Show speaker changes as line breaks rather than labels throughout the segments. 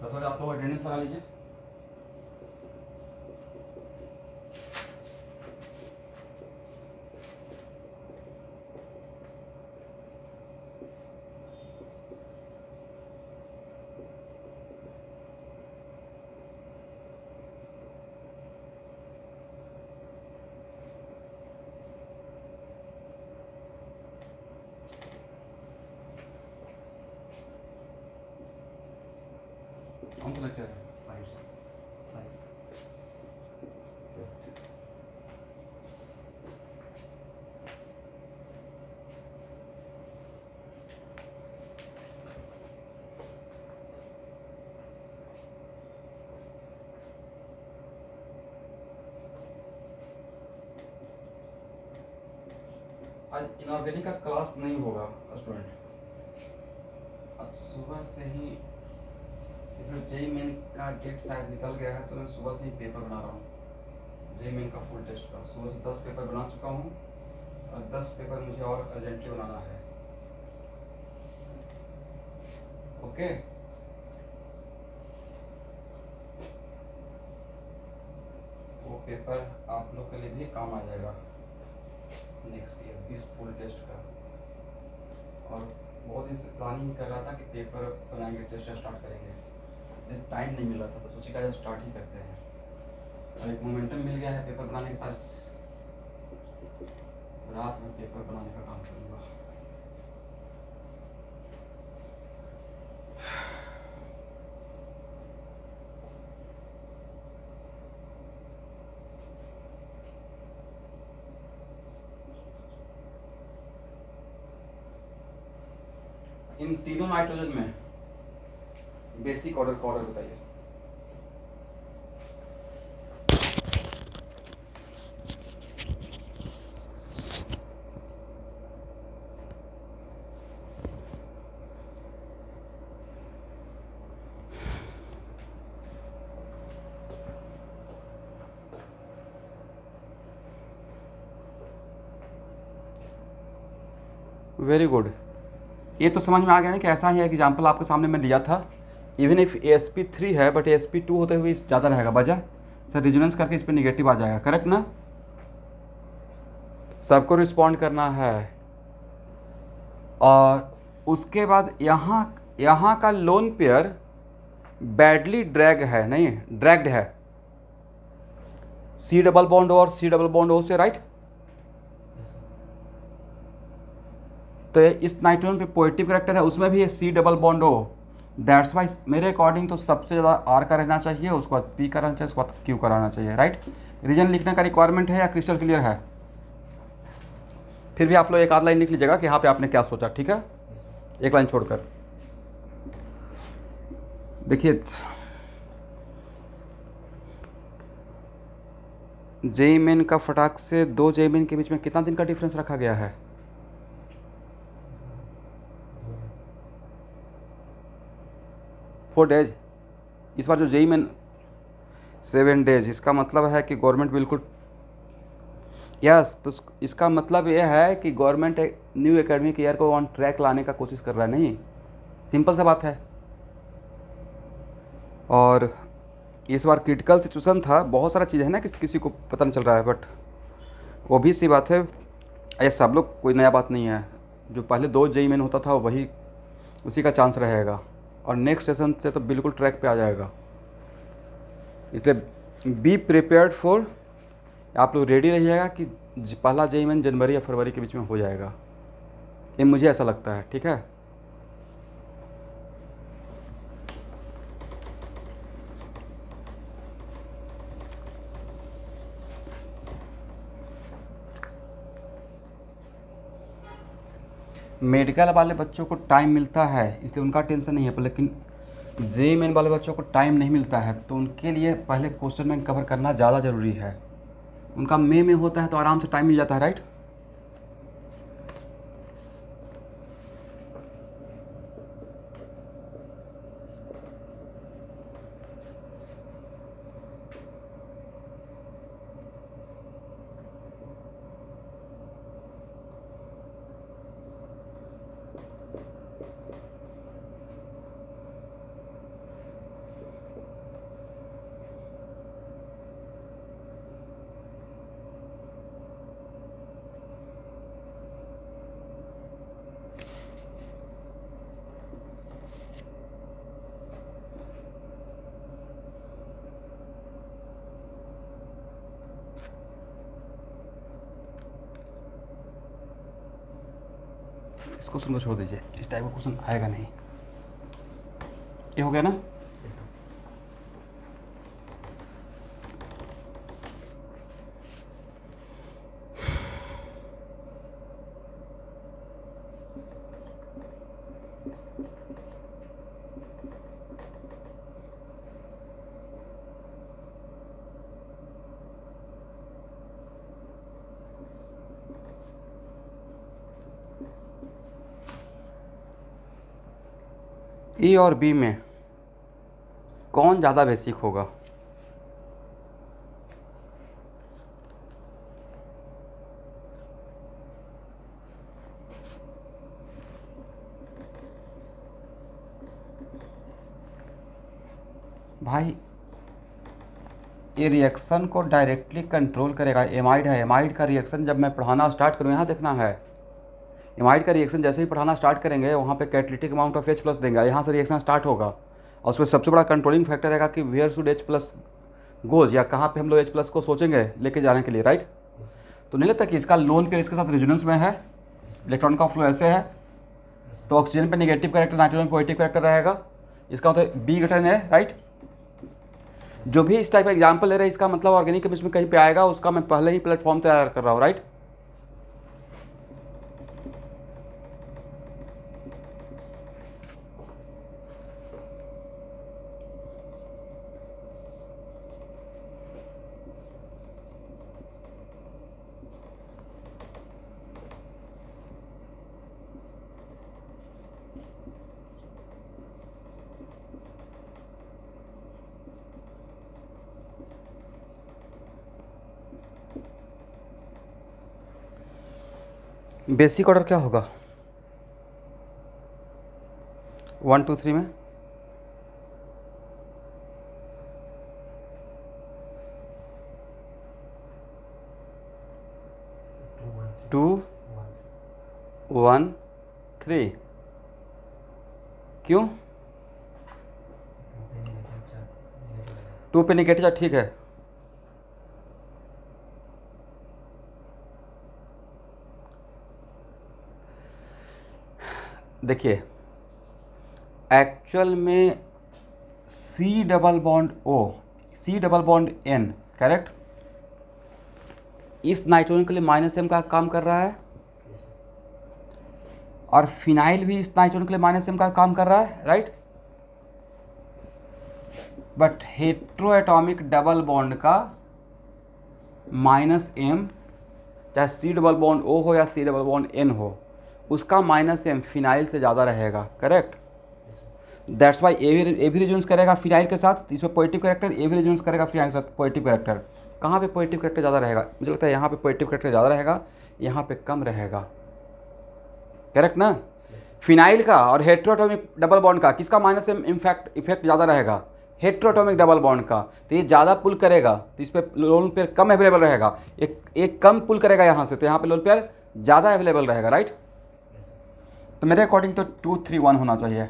तब तक आप लोग अटेंडेंस लगा लीजिए। कौन सा लेक्चर है? 5 से 5। आज इनऑर्गेनिक का क्लास नहीं होगा स्टूडेंट। आज सुबह से ही जेई मेन का डेट शायद निकल गया है, तो मैं सुबह से ही पेपर बना रहा हूँ जेई मेन का फुल टेस्ट का। सुबह से 10 पेपर बना चुका हूँ और 10 पेपर मुझे और अर्जेंटली बनाना है। ओके, वो पेपर आप लोग के लिए भी काम आ जाएगा नेक्स्ट ईयर इस फुल टेस्ट का। और बहुत दिन से प्लानिंग कर रहा था कि पेपर बनाएंगे, टेस्ट स्टार्ट करेंगे, टाइम नहीं मिला था, तो सोचे कि स्टार्ट ही करते हैं। और एक मोमेंटम मिल गया है पेपर बनाने के पास। रात में पेपर बनाने का काम करूँगा। इन तीनों नाइट्रोजन में बेसिक ऑर्डर का ऑर्डर बताइए। Very good. ये तो समझ में आ गया ना कि ऐसा ही एग्जाम्पल आपके सामने मैं दिया था। इवन इफ AsP3 है बट AsP2 होते हुए ज़्यादा रहेगा वजह सर रिजोनेंस करके इस पर निगेटिव आ जाएगा। करेक्ट ना? सबको रिस्पॉन्ड करना है। और उसके बाद यहाँ का लोन पेयर बैडली ड्रैग है, नहीं ड्रैग्ड है C डबल बॉन्ड O और C डबल बॉन्ड O से, राइट? तो इस नाइट्रोजन पे पॉजिटिव करेक्टर है, उसमें भी C double bond O। That's why मेरे अकॉर्डिंग तो सबसे ज़्यादा R का रहना चाहिए, उसके बाद P का रहना चाहिए, उसके बाद Q का रहना चाहिए, राइट? रीजन लिखने का रिक्वायरमेंट है या क्रिस्टल क्लियर है? फिर भी आप लोग एक आध लाइन लिख लीजिएगा कि यहाँ पे आपने क्या सोचा, ठीक है? एक लाइन छोड़कर देखिए, जेई मेन का फटाक से 2 जेई मेन के बीच में कितना दिन का डिफरेंस रखा गया है? 4 डेज। इस बार जो जेई मेन 7 डेज, इसका मतलब है कि गवर्नमेंट बिल्कुल यस, तो इसका मतलब यह है कि गवर्नमेंट न्यू एकेडमिक ईयर को ऑन ट्रैक लाने का कोशिश कर रहा है। नहीं, सिंपल सा बात है। और इस बार क्रिटिकल सिचुएशन था, बहुत सारा चीज़ है ना, किसी को पता नहीं चल रहा है, बट वो भी सी बात है। ये सब लोग कोई नया बात नहीं है। जो पहले 2 जेई मेन होता था वही उसी का चांस रहेगा, और नेक्स्ट सेशन से तो बिल्कुल ट्रैक पे आ जाएगा। इसलिए बी प्रिपेयर्ड फॉर, आप लोग रेडी रहिएगा कि पहला जेई मेन जनवरी या फरवरी के बीच में हो जाएगा। ये मुझे ऐसा लगता है, ठीक है? मेडिकल वाले बच्चों को टाइम मिलता है इसलिए उनका टेंशन नहीं है, पर लेकिन जेई मेन वाले बच्चों को टाइम नहीं मिलता है, तो उनके लिए पहले क्वेश्चन बैंक कवर करना ज़्यादा ज़रूरी है। उनका मई में होता है तो आराम से टाइम मिल जाता है, राइट? इस क्वेश्चन को छोड़ दीजिए, इस टाइप का क्वेश्चन आएगा नहीं। ये हो गया ना। ए और बी में कौन ज़्यादा बेसिक होगा? भाई ये रिएक्शन को डायरेक्टली कंट्रोल करेगा। एमाइड है, एमाइड का रिएक्शन जब मैं पढ़ाना स्टार्ट करूँ, यहाँ देखना है, एमाइड का रिएक्शन जैसे ही पढ़ाना स्टार्ट करेंगे वहाँ पे कैटालिटिक अमाउंट ऑफ H+ देंगे, यहाँ से रिएक्शन स्टार्ट होगा। और उसमें सबसे बड़ा कंट्रोलिंग फैक्टर रहेगा कि वेयर शुड H+ गोज, या कहाँ पे हम लोग H+ को सोचेंगे लेके जाने के लिए, राइट। तो नहीं लगता कि इसका लोन पेयर इसके साथ रेजोनेंस में है, इलेक्ट्रॉन का फ्लो ऐसे है, तो ऑक्सीजन पे negative character, nitrogen positive character रहेगा। इसका मतलब बी ग्रेटर है, राइट। जो भी इस टाइप का एग्जाम्पल ले रहे हैं इसका मतलब ऑर्गेनिक केमिस्ट्री में कहीं पे आएगा, उसका मैं पहले ही प्लेटफॉर्म तैयार कर रहा हूँ, राइट। बेसिक ऑर्डर क्या होगा 1 2 3 में? टू 1 3। क्यों? 2 पे निगेटिव, ठीक है। देखिए एक्चुअल में C double bond O, C double bond N, correct, इस नाइट्रोजन के लिए -M का काम कर रहा है, और फिनाइल भी इस नाइट्रोजन के लिए -M का काम कर रहा है, right. But heteroatomic double bond का -M, चाहे C डबल बॉन्ड O हो या C डबल बॉन्ड N हो, उसका -M फिनाइल से ज़्यादा रहेगा, करेक्ट। दैट्स वाई ए भी रेजोनेंस करेगा फिनाइल के साथ, इसमें पॉजिटिव कैरेक्टर, ए भी रेजोनेंस करेगा फिनाइल के साथ पॉजिटिव कैरेक्टर। कहाँ पे पॉजिटिव कैरेक्टर ज़्यादा रहेगा? मुझे लगता है यहाँ पे पॉजिटिव कैरेक्टर ज़्यादा रहेगा, यहाँ पे कम रहेगा, करेक्ट ना। फिनाइल का और हेट्रोएटॉमिक डबल बॉन्ड का किसका -M इफेक्ट ज़्यादा रहेगा? हेट्रोएटॉमिक डबल बॉन्ड का। तो ये ज़्यादा पुल करेगा तो इस पर लोन पेयर कम अवेलेबल रहेगा, एक कम पुल करेगा यहाँ से, तो यहाँ पे लोन पेयर ज़्यादा अवेलेबल रहेगा, राइट। तो मेरे अकॉर्डिंग तो 2 3 1 होना चाहिए।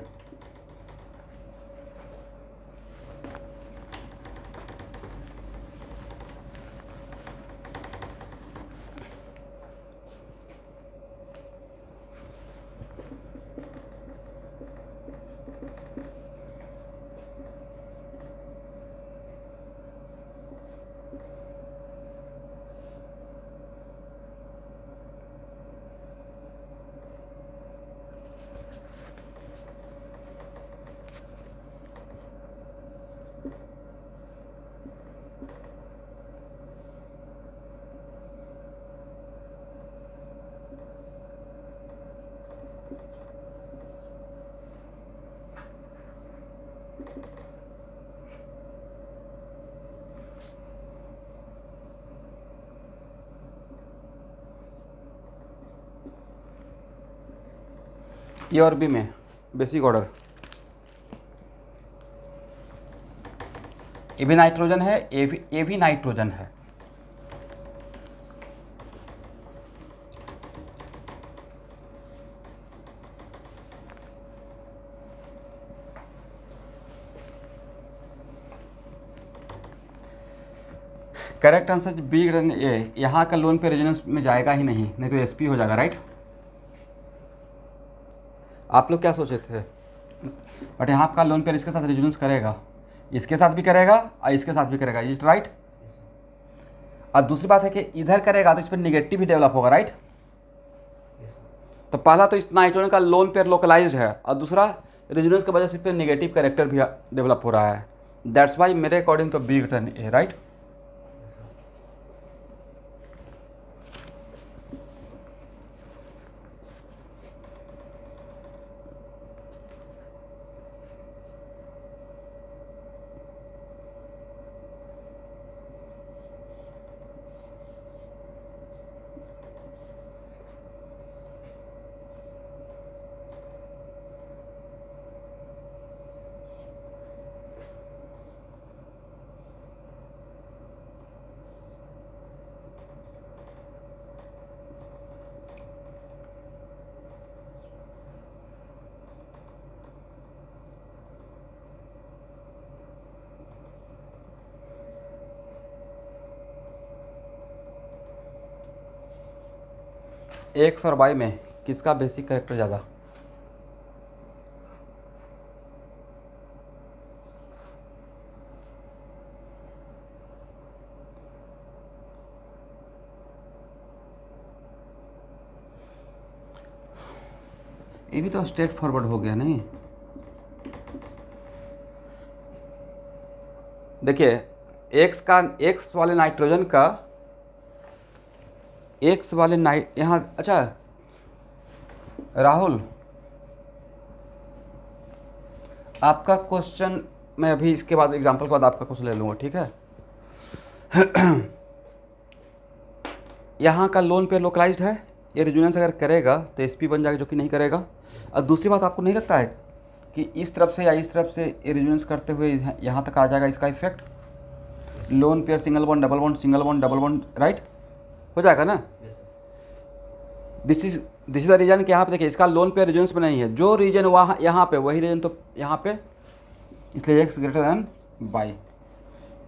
ए और बी में बेसिक ऑर्डर ए भी नाइट्रोजन है, ए भी नाइट्रोजन है। करेक्ट आंसर बी ग्रेटर ए। यहाँ का लोन पे रेजोनेंस में जाएगा ही नहीं, नहीं तो SP हो जाएगा, राइट। आप लोग क्या सोचे थे? बट यहाँ आपका लोन पेयर इसके साथ रेजोनेंस करेगा, इसके साथ भी करेगा और इसके साथ भी करेगा, इज राइट? और दूसरी बात है कि इधर करेगा तो इस पर निगेटिव भी डेवलप होगा, राइट? तो पहला तो इस नाइट्रोजन का लोन पेयर लोकलाइज्ड है और दूसरा रेजोनेंस की वजह से इस पर निगेटिव कैरेक्टर भी डेवलप हो रहा है। दैट्स वाई मेरे अकॉर्डिंग तो बी ग्रेटर देन ए, राइट? एक्स और वाई में किसका बेसिक कैरेक्टर ज़्यादा? ये भी तो स्ट्रेट फॉरवर्ड हो गया नहीं? देखिए, एक्स वाले नाइट्रोजन का एक्स वाले यहाँ, अच्छा राहुल, आपका क्वेश्चन मैं अभी इसके बाद एग्जांपल के बाद आपका क्वेश्चन ले लूँगा, ठीक है? यहाँ का लोन पेयर लोकलाइज्ड है, ये रेजोनेंस अगर करेगा तो एसपी बन जाएगा, जो कि नहीं करेगा। और दूसरी बात, आपको नहीं लगता है कि इस तरफ से या इस तरफ से ये रेजोनेंस करते हुए यहाँ तक आ जाएगा इसका effect? Lone pair single bond double bond, single bond double bond, right? हो जाएगा ना? दिस इज द रीजन कि यहाँ पे देखिए इसका लोन पेयर रेजोनेंस में नहीं है, जो रीजन वहाँ यहाँ पे वही रीजन तो यहाँ पे, इसलिए X greater than Y.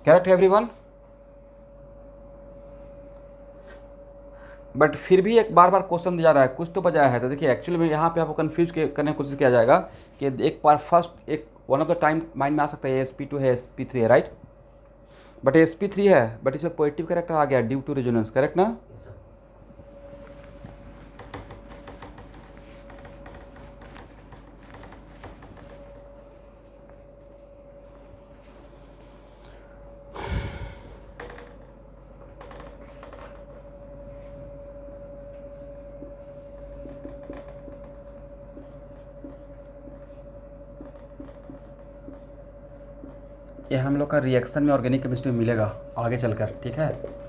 Correct everyone? But फिर भी एक बार बार क्वेश्चन दिया जा रहा है, कुछ तो वजह है। तो देखिए एक्चुअली में यहाँ पे आपको कन्फ्यूज करने की कोशिश किया जाएगा कि एक बार फर्स्ट एक one of the time mind में आ सकता है sp2 है sp3 है, राइट? बट sp3 है, बट इसमें पॉजिटिव कैरेक्टर आ गया ड्यू टू रेजोनेंस, करेक्ट ना? ये हम लोग का रिएक्शन में ऑर्गेनिक केमिस्ट्री में मिलेगा आगे चलकर, ठीक है?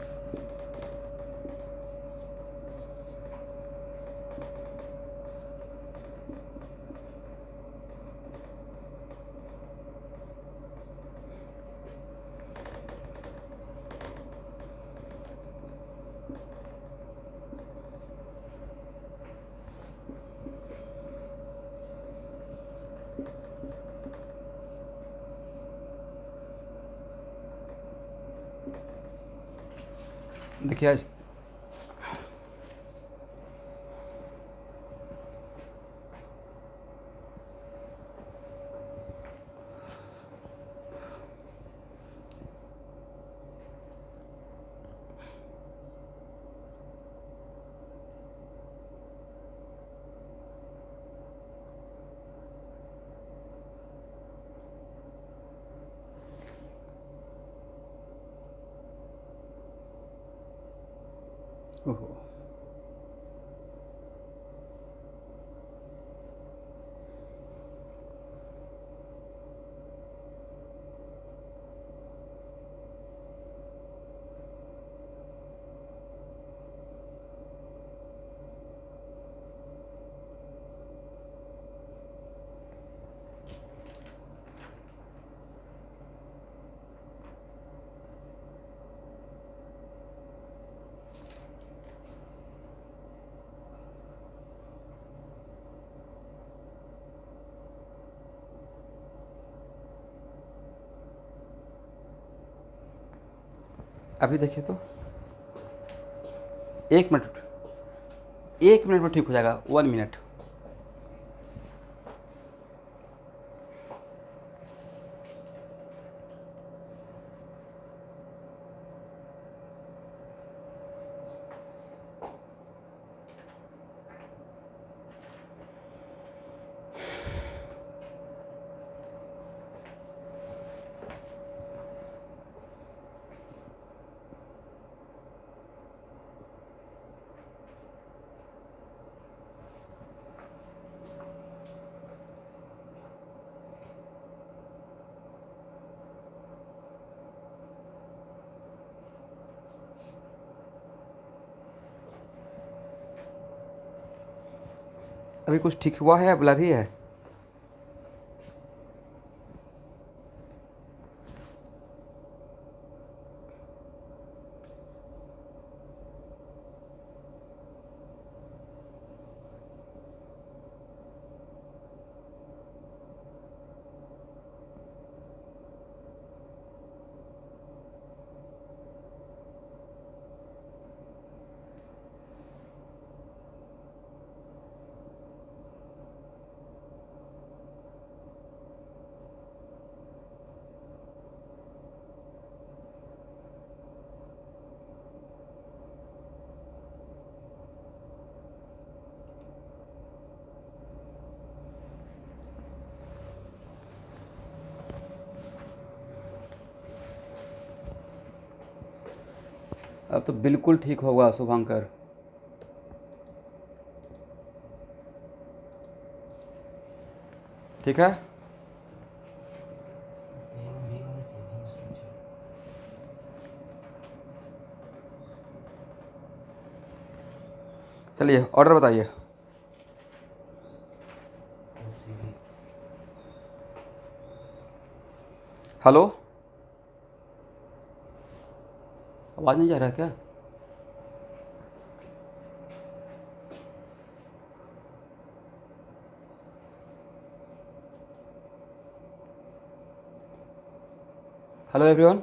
देखिए आज ओहो, अभी देखिए तो 1 मिनट, 1 मिनट में ठीक हो जाएगा, 1 मिनट। अभी कुछ ठीक हुआ है या ब्लर ही है? अब तो बिल्कुल ठीक होगा शुभंकर। ठीक है। चलिए ऑर्डर बताइए। हेलो, आवाज़ नहीं जा रहा क्या? Hello everyone.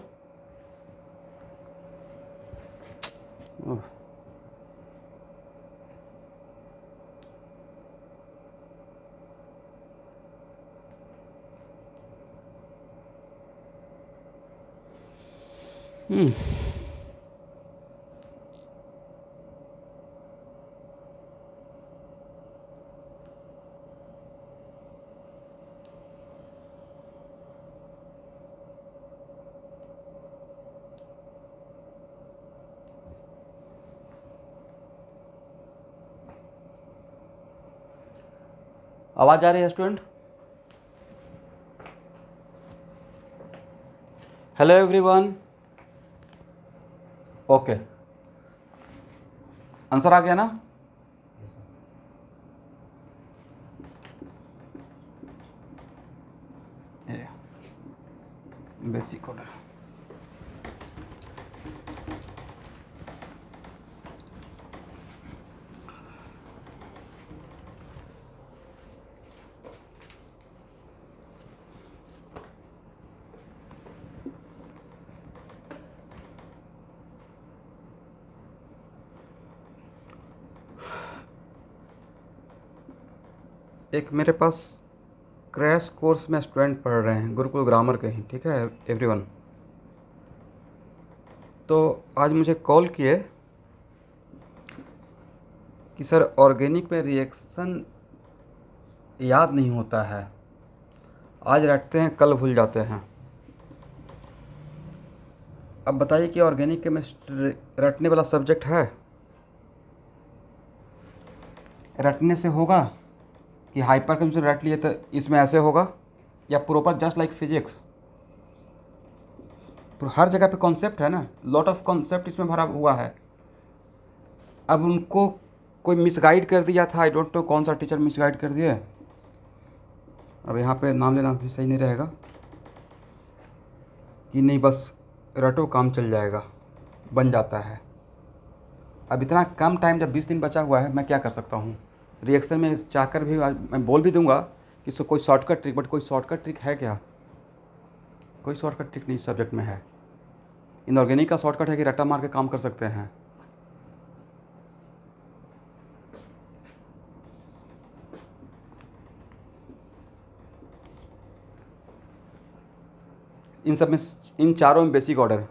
आवाज़ आ रही है student? Hello everyone. Okay, answer आ गया ना? Basic order. एक मेरे पास क्रैश कोर्स में स्टूडेंट पढ़ रहे हैं, गुरुकुल ग्रामर के ही। ठीक है एवरीवन। तो आज मुझे कॉल किए कि सर ऑर्गेनिक में रिएक्शन याद नहीं होता है, आज रटते हैं कल भूल जाते हैं। अब बताइए कि ऑर्गेनिक केमिस्ट्री रटने वाला सब्जेक्ट है? रटने से होगा कि हाइपर केमिस्ट्री रट लिए तो इसमें ऐसे होगा, या प्रॉपर जस्ट लाइक फिजिक्स? हर जगह पे कॉन्सेप्ट है ना, लॉट ऑफ कॉन्सेप्ट इसमें भरा हुआ है। अब उनको कोई मिसगाइड कर दिया था, आई डोंट नो कौन सा टीचर मिसगाइड कर दिया। अब यहाँ पे नाम लेना भी सही नहीं रहेगा कि नहीं बस रटो काम चल जाएगा, बन जाता है। अब इतना कम टाइम, जब 20 दिन बचा हुआ है, मैं क्या कर सकता हूँ? रिएक्शन में चाहकर भी आज मैं बोल भी दूंगा कि कोई शॉर्टकट ट्रिक, बट कोई शॉर्टकट ट्रिक है क्या? कोई शॉर्टकट ट्रिक नहीं सब्जेक्ट में है। इनऑर्गेनिक का शॉर्टकट है कि रट्टा मार के काम कर सकते हैं। इन सब में, इन चारों में बेसिक ऑर्डर,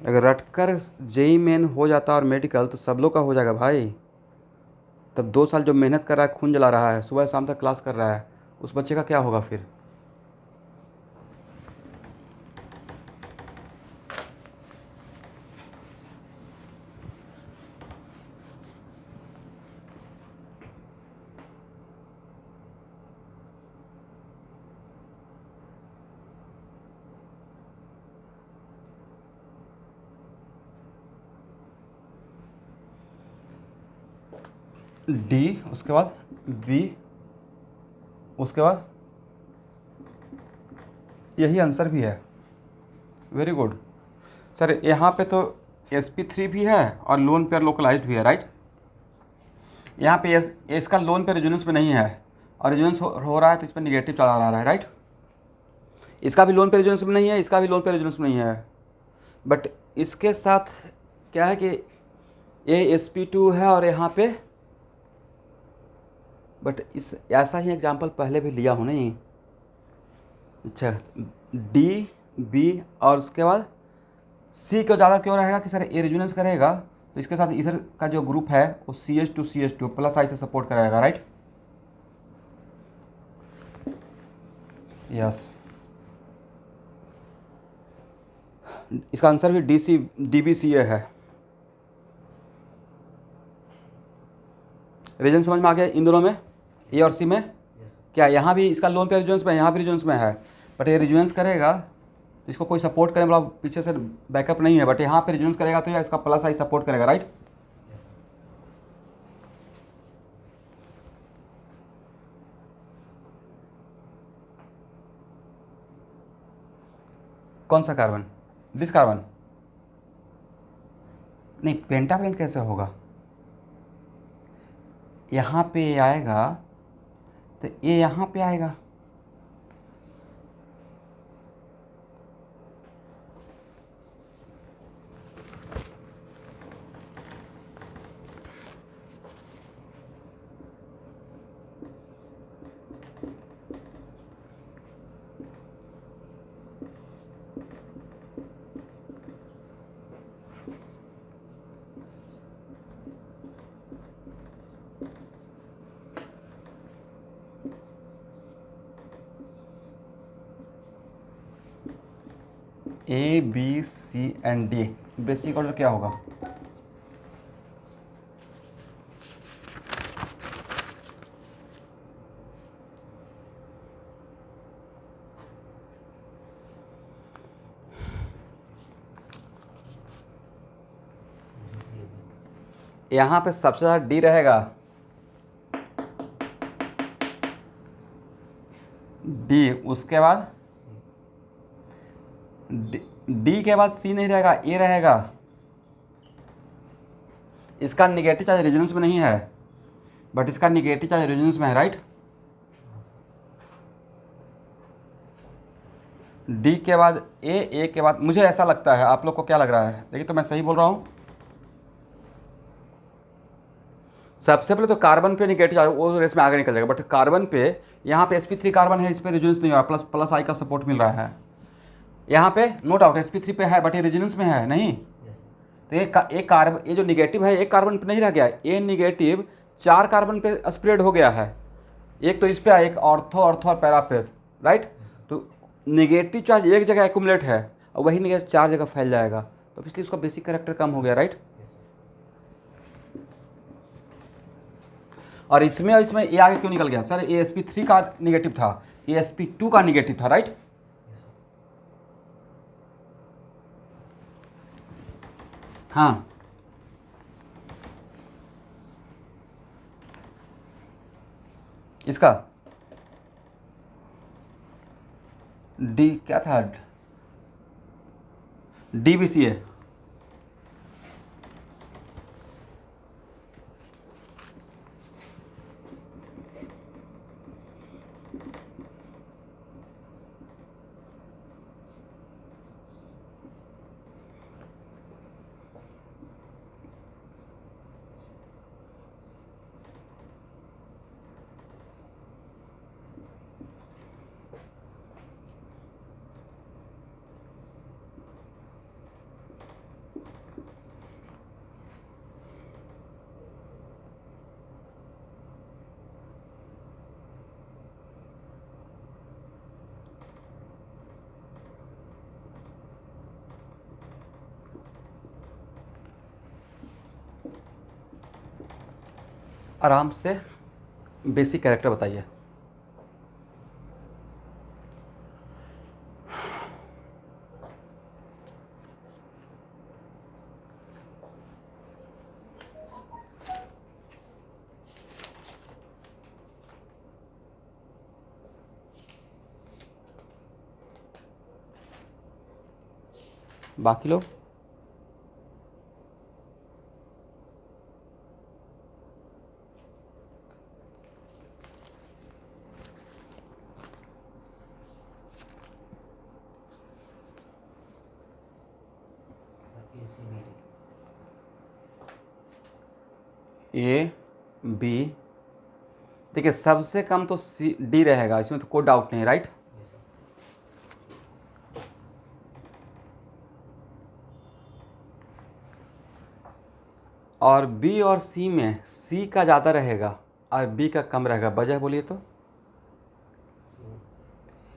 अगर रटकर जेई मेन हो जाता और मेडिकल, तो सब लोग का हो जाएगा भाई। तब 2 साल जो मेहनत कर रहा है, खून जला रहा है, सुबह शाम तक क्लास कर रहा है, उस बच्चे का क्या होगा फिर? डी, उसके बाद बी, उसके बाद यही आंसर भी है। Very good sir. यहाँ पे तो sp3 भी है और लोन पेयर लोकलाइज्ड भी है, राइट। यहाँ पे इसका लोन पेयर रेजोनेंस में नहीं है और रेजोनेंस हो रहा है तो इस पर निगेटिव चला आ रहा है, राइट। इसका भी लोन पेयर रेजोनेंस में नहीं है, इसका भी लोन पेयर रेजोनेंस में नहीं है, बट इसके साथ क्या है कि ये sp2 है और यहाँ पे, बट इस ऐसा ही एग्जाम्पल पहले भी लिया हो नहीं। अच्छा, डी बी और उसके बाद सी को ज़्यादा क्यों रहेगा कि सर ए रेजोनेंस करेगा तो इसके साथ इधर का जो ग्रुप है वो CH2 प्लस आई से सपोर्ट कराएगा, राइट। यस, इसका आंसर भी DBCA है। रीजन समझ में आ गया इन दोनों में, ए और सी में। क्या यहाँ भी इसका लोन पे रेजोनेंस में, यहाँ भी रेजोनेंस में है, बट ये रेजोनेंस करेगा तो इसको कोई सपोर्ट करे मतलब पीछे से बैकअप नहीं है, बट यहाँ पे रेजोनेंस करेगा तो या इसका प्लस आई सपोर्ट करेगा, राइट। कौन सा कार्बन? दिस कार्बन नहीं, पेंटापेंट कैसे होगा? यहाँ पे आएगा तो ये यहाँ पे आएगा। A B C and D, basic order क्या होगा? यहाँ पे सबसे ज़्यादा डी रहेगा, डी, उसके बाद डी के बाद सी नहीं रहेगा, ए रहेगा। इसका निगेटिव चार्ज रेजोनेंस में नहीं है, बट इसका निगेटिव चार्ज रेजोनेंस में है, राइट। डी के बाद ए के बाद, मुझे ऐसा लगता है, आप लोग को क्या लग रहा है? देखिए तो मैं सही बोल रहा हूँ। सबसे पहले तो कार्बन पे निगेटिव चार्ज वो रेस में आगे निकल जाएगा, बट कार्बन पे यहाँ पे sp3 कार्बन है, इस पर रेजोनेंस नहीं हो रहा, प्लस आई का सपोर्ट मिल रहा है। यहाँ पे नो डाउट sp3 पे है, बट ये रेजोनेंस में है नहीं। तो एक कार्बन, ये जो निगेटिव है एक कार्बन पे नहीं रह गया, ये निगेटिव 4 कार्बन पे स्प्रेड हो गया है। एक तो इस पे एक ऑर्थो और पैरा पे, राइट। तो निगेटिव चार्ज एक जगह एक्यूमुलेट है और वही निगेटिव 4 जगह फैल जाएगा, तो इसलिए उसका बेसिक कैरेक्टर कम हो गया, राइट। और इसमें ये आगे क्यों निकल गया? सर ये sp3 का निगेटिव था, ये sp2 का निगेटिव था, राइट। हाँ, इसका डी क्या था? DBCA। आराम से बेसिक कैरेक्टर बताइए। बाकी लोग ए बी, देखिए सबसे कम तो सी डी रहेगा, इसमें तो कोई डाउट नहीं, राइट। और बी और सी में सी का ज़्यादा रहेगा और बी का कम रहेगा, वजह बोलिए तो।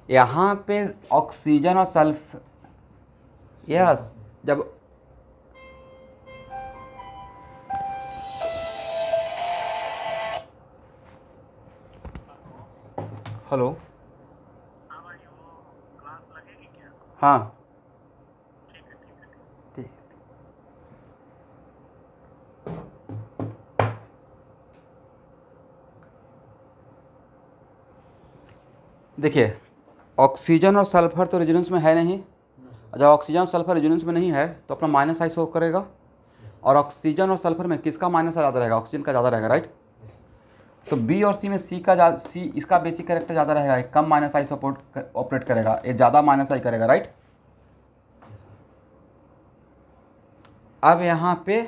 यहाँ पे ऑक्सीजन और सल्फ, यस, जब हेलो, हाँ ठीक। देखिए ऑक्सीजन और सल्फर तो रेजोनेंस में है नहीं, जब ऑक्सीजन और सल्फर रेजोनेंस में नहीं है तो अपना माइनस आई शो करेगा। और ऑक्सीजन और सल्फर में किसका माइनस आई ज़्यादा रहेगा, ऑक्सीजन का ज़्यादा रहेगा, राइट। तो बी और सी में सी का सी इसका बेसिक कैरेक्टर ज़्यादा रहेगा, ये कम माइनस आई सपोर्ट ऑपरेट करेगा, ये ज़्यादा माइनस आई करेगा, राइट। अब यहाँ पे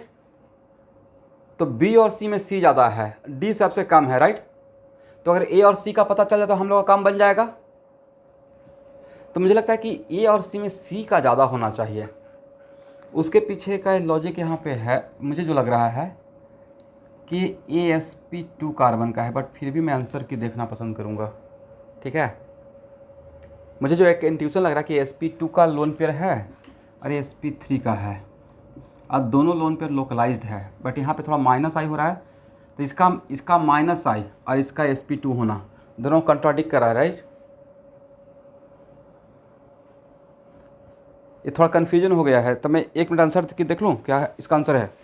तो बी और सी में सी ज़्यादा है, डी सबसे कम है, राइट। तो अगर ए और सी का पता चल जाए तो हम लोग का काम बन जाएगा। तो मुझे लगता है कि ए और सी में सी का ज़्यादा होना चाहिए। उसके पीछे का लॉजिक यहाँ पे है, मुझे जो लग रहा है कि AsP2 कार्बन का है, बट फिर भी मैं आंसर की देखना पसंद करूँगा, ठीक है। मुझे जो एक इंट्यूशन लग रहा है कि sp2 का लोन पेयर है और sp3 का है। अब दोनों लोन पेयर लोकलाइज्ड है, बट यहाँ पे थोड़ा माइनस आई हो रहा है, तो इसका माइनस आई और इसका sp2 होना दोनों कंट्राडिक्ट कर रहा है, राइट। ये थोड़ा कन्फ्यूजन हो गया है, तो मैं 1 मिनट आंसर की देख लूँ क्या इसका आंसर है।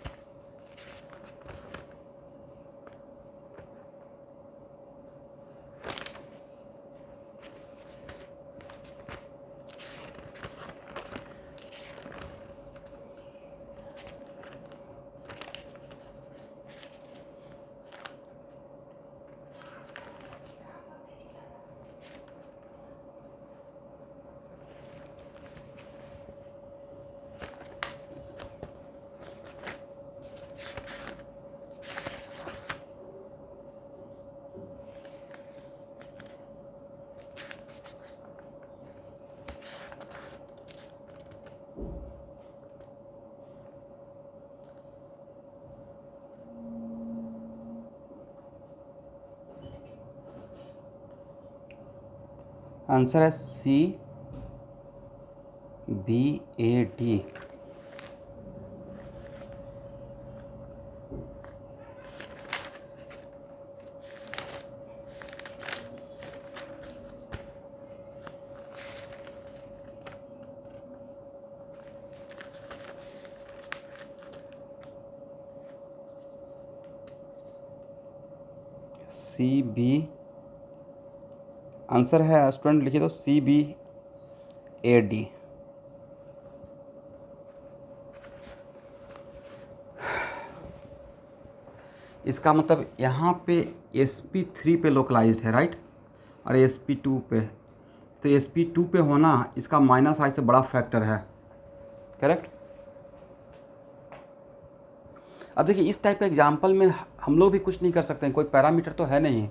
आंसर है CBAD। CB आंसर है, स्टूडेंट लिखिए तो CBAD। इसका मतलब यहाँ पे sp3 पे लोकलाइज्ड है, राइट, और sp2 पे, तो sp2 पे होना इसका माइनस आई से बड़ा फैक्टर है, करेक्ट। अब देखिए इस टाइप का एग्जाम्पल में हम लोग भी कुछ नहीं कर सकते हैं, कोई पैरामीटर तो है नहीं।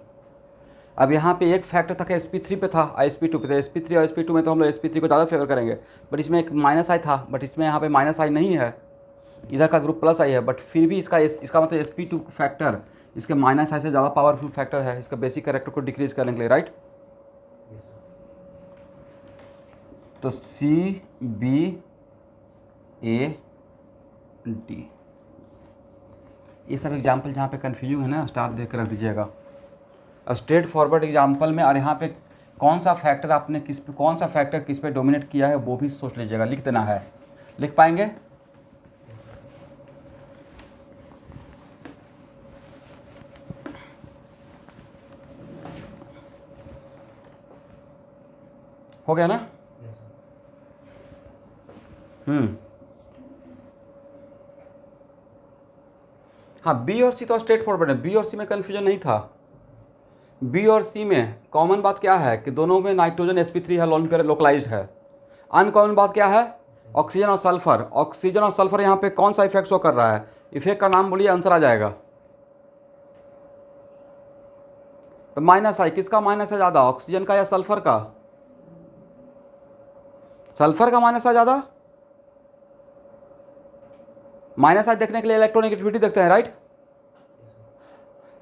अब यहाँ पे एक फैक्टर था कि sp3 पे था sp2 पे, तो sp3 और sp2 में तो हम लोग sp3 को ज़्यादा फेवर करेंगे, बट इसमें एक माइनस आई था, बट इसमें यहाँ पे माइनस आई नहीं है, इधर का ग्रुप प्लस आई है, बट फिर भी इसका मतलब sp2 फैक्टर इसके माइनस आई से ज़्यादा पावरफुल फैक्टर है इसका बेसिक कैरेक्टर को डिक्रीज करने के लिए, राइट। तो CBAD, ये सब एग्जाम्पल जहाँ पे कन्फ्यूजन है ना, स्टार देख कर रख दीजिएगा। स्ट्रेट फॉरवर्ड एग्जाम्पल में, और यहाँ पे कौन सा फैक्टर आपने कौन सा फैक्टर किस पे डोमिनेट किया है वो भी सोच लीजिएगा, लिख देना है। लिख पाएंगे? हो गया ना? हाँ, बी और सी तो स्ट्रेट फॉरवर्ड है, बी और सी में कन्फ्यूजन नहीं था। बी और सी में कॉमन बात क्या है कि दोनों में नाइट्रोजन sp3 है, लोन पेयर लोकलाइज्ड है। अनकॉमन बात क्या है, ऑक्सीजन और सल्फर। ऑक्सीजन और सल्फर यहाँ पे कौन सा इफेक्ट शो कर रहा है, इफेक्ट का नाम बोलिए, आंसर आ जाएगा। तो माइनस आई, किसका माइनस है ज़्यादा, ऑक्सीजन का या सल्फर का? सल्फर का माइनस है ज़्यादा। माइनस आई देखने के लिए इलेक्ट्रोनेगेटिविटी देखते हैं, राइट।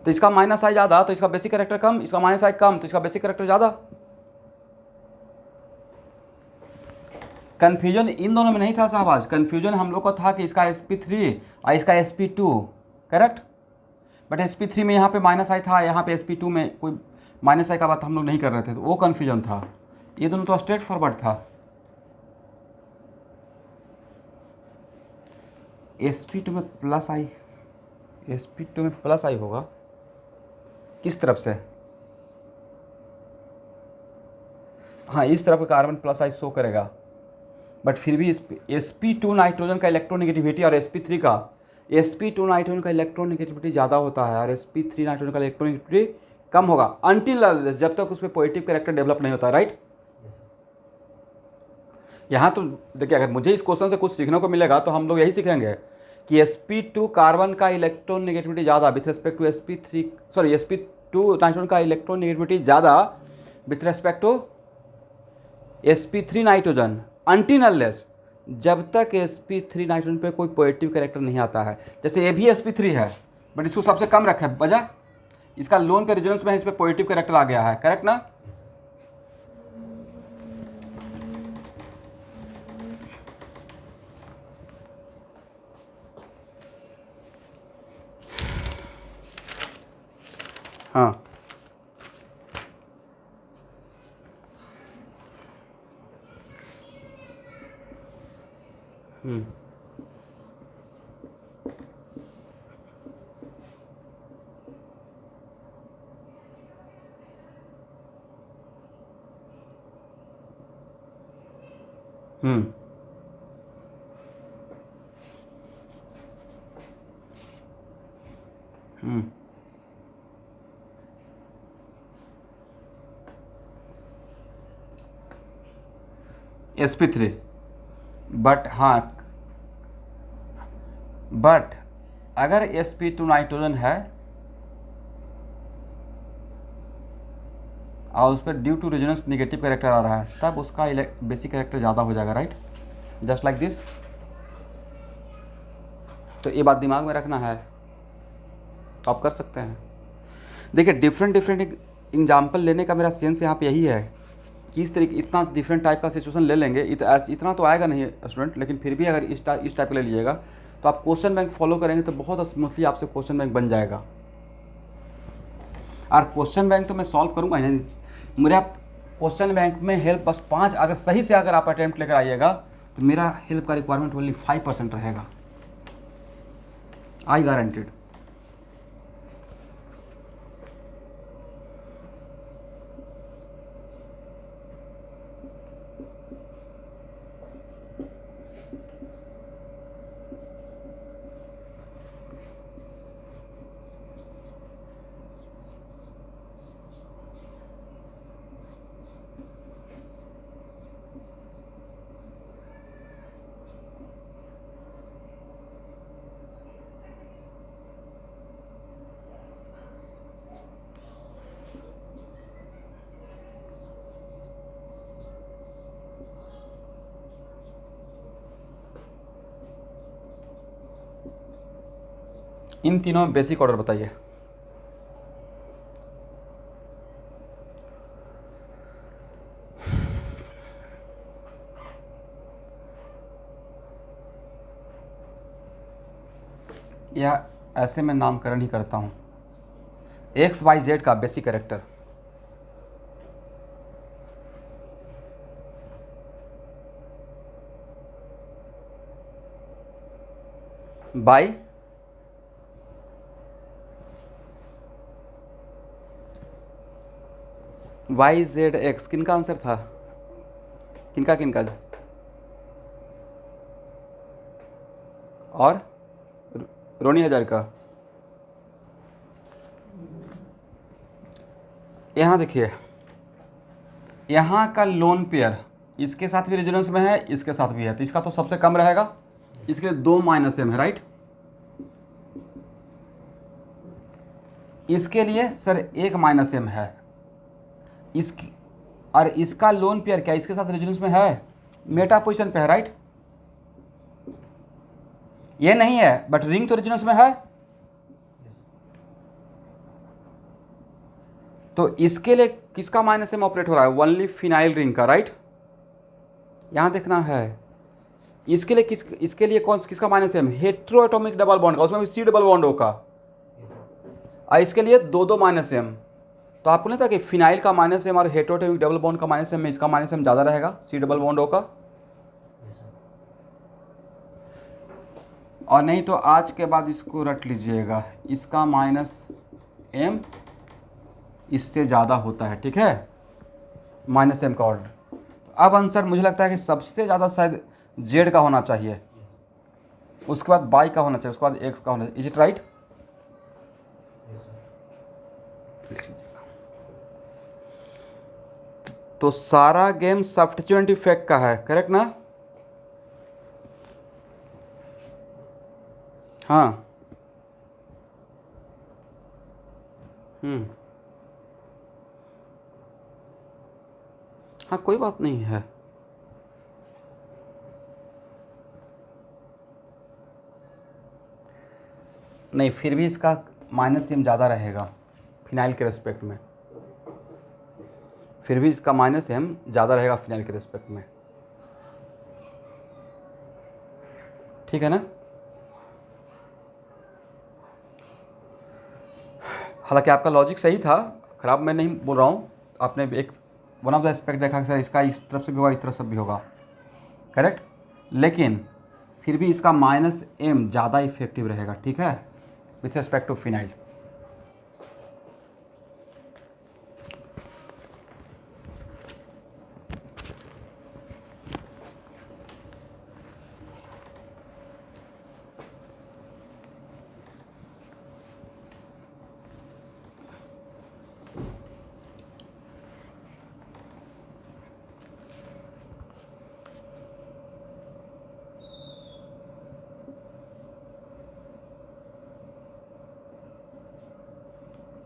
तो इसका माइनस आई ज़्यादा तो इसका बेसिक कैरेक्टर कम, इसका माइनस आई कम तो इसका बेसिक कैरेक्टर ज़्यादा। कन्फ्यूजन इन दोनों में नहीं था साहबाज, कन्फ्यूजन हम लोग का था कि इसका sp3 और इसका sp2, करेक्ट। बट sp3 में यहाँ पे माइनस आई था, यहाँ पे sp2 में कोई माइनस आई का बात हम लोग नहीं कर रहे थे, तो वो कन्फ्यूजन था। ये दोनों तो स्ट्रेट फॉरवर्ड था। sp2 में प्लस आई, sp2 में प्लस आई होगा किस तरफ से, हाँ इस तरफ का कार्बन प्लस आई शो करेगा। बट फिर भी sp2 नाइट्रोजन का इलेक्ट्रोनेगेटिविटी और sp3 का, sp2 नाइट्रोजन का इलेक्ट्रोनेगेटिविटी ज़्यादा होता है और sp3 नाइट्रोजन का इलेक्ट्रोनेगेटिविटी कम होगा, अनटिल जब तक उसमें पॉजिटिव कैरेक्टर डेवलप नहीं होता, राइट। यहाँ तो देखिए, अगर मुझे इस क्वेश्चन से कुछ सीखने को मिलेगा तो हम लोग यही सीखेंगे कि sp2 कार्बन का इलेक्ट्रोनेगेटिविटी ज़्यादा with respect to sp3, sorry sp2 nitrogen का इलेक्ट्रोनेगेटिविटी ज़्यादा with respect to sp3 nitrogen, until जब तक sp3 नाइट्रोजन पे कोई पॉजिटिव कैरेक्टर नहीं आता है। जैसे ये भी sp3 है बट इसको सबसे कम रखा है, वजह इसका लोन पे रेजोनेंस में इस पर पॉजिटिव कैरेक्टर आ गया है, करेक्ट ना। हाँ हम्म हम्म हम्म sp3, बट हाँ, बट अगर sp2 नाइट्रोजन है और उस पर due to resonance negative character आ रहा है, तब उसका बेसिक कैरेक्टर ज़्यादा हो जाएगा, राइट, जस्ट लाइक दिस। तो ये बात दिमाग में रखना है, आप कर सकते हैं। देखिए डिफरेंट एग्जाम्पल लेने का मेरा सेंस यहाँ पे यही है कि इस तरीके इतना डिफरेंट टाइप का सिचुएशन ले लेंगे, इतना तो आएगा नहीं स्टूडेंट, लेकिन फिर भी अगर इस टाइप का ले लीजिएगा तो आप क्वेश्चन बैंक फॉलो करेंगे तो बहुत स्मूथली आपसे क्वेश्चन बैंक बन जाएगा। और क्वेश्चन बैंक तो मैं सॉल्व करूँगा ही नहीं, मेरा क्वेश्चन बैंक में हेल्प बस 5, अगर सही से अगर आप अटैम्प्ट लेकर आइएगा तो मेरा हेल्प का रिक्वायरमेंट ओनली 5% रहेगा, आई गारंटेड। इन तीनों में बेसिक ऑर्डर बताइए। या ऐसे मैं नामकरण ही करता हूँ, XYZ का बेसिक कैरेक्टर, बाई YZX, किनका आंसर था, किनका और रोनी हजार का, यहाँ देखिए, यहाँ का लोन पेयर इसके साथ भी रेजोनेंस में है, इसके साथ भी है, तो इसका तो सबसे कम रहेगा, इसके लिए 2 -m है, राइट। इसके लिए सर 1 -m है, इसकी और इसका लोन पेयर क्या इसके साथ रेजोनेंस में है, मेटा पोजिशन पे है, राइट। ये नहीं है बट रिंग तो रेजोनेंस में है, तो इसके लिए किसका -m ऑपरेट हो रहा है, ओनली फिनाइल रिंग का, राइट। यहां देखना है इसके लिए इसके लिए कौन किसका -m, hetero atomic double bond का, उसमें भी सी डबल बॉन्ड होगा, और इसके लिए 2 -m। तो आपको नहीं था कि फिनाइल का -m और हेट्रो एटॉमिक डबल बॉन्ड का -m में इसका -m ज़्यादा रहेगा, सी डबल बॉन्ड होगा। और नहीं तो आज के बाद इसको रट लीजिएगा, इसका -m इससे ज़्यादा होता है, ठीक है, -m का ऑर्डर। अब आंसर मुझे लगता है कि सबसे ज़्यादा शायद जेड का होना चाहिए, उसके बाद बाई का होना चाहिए, उसके बाद एक्स का होना चाहिए। Is it right? तो सारा गेम सब्स्टिट्यूएंट इफेक्ट का है, करेक्ट ना? हाँ। हाँ कोई बात नहीं है। नहीं फिर भी इसका -m ज़्यादा रहेगा फिनाइल के रेस्पेक्ट में, फिर भी इसका -m ज़्यादा रहेगा फिनाइल के रेस्पेक्ट में, ठीक है ना। हालांकि आपका लॉजिक सही था, खराब मैं नहीं बोल रहा हूँ, आपने एक वन ऑफ द एस्पेक्ट देखा कि सर इसका इस तरफ से भी होगा, इस तरफ से भी होगा, करेक्ट, लेकिन फिर भी इसका -m ज़्यादा इफेक्टिव रहेगा, ठीक है, विथ रिस्पेक्ट टू फिनाइल।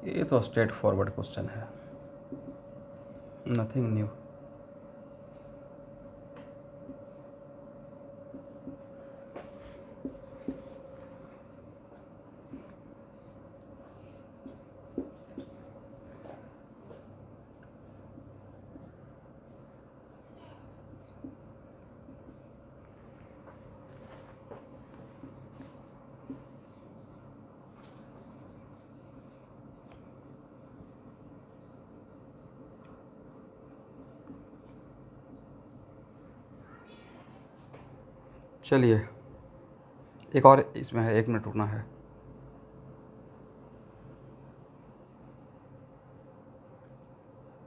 ये तो स्ट्रेट फॉरवर्ड क्वेश्चन है, नथिंग न्यू। चलिए एक और इसमें है, 1 मिनट रुकना है।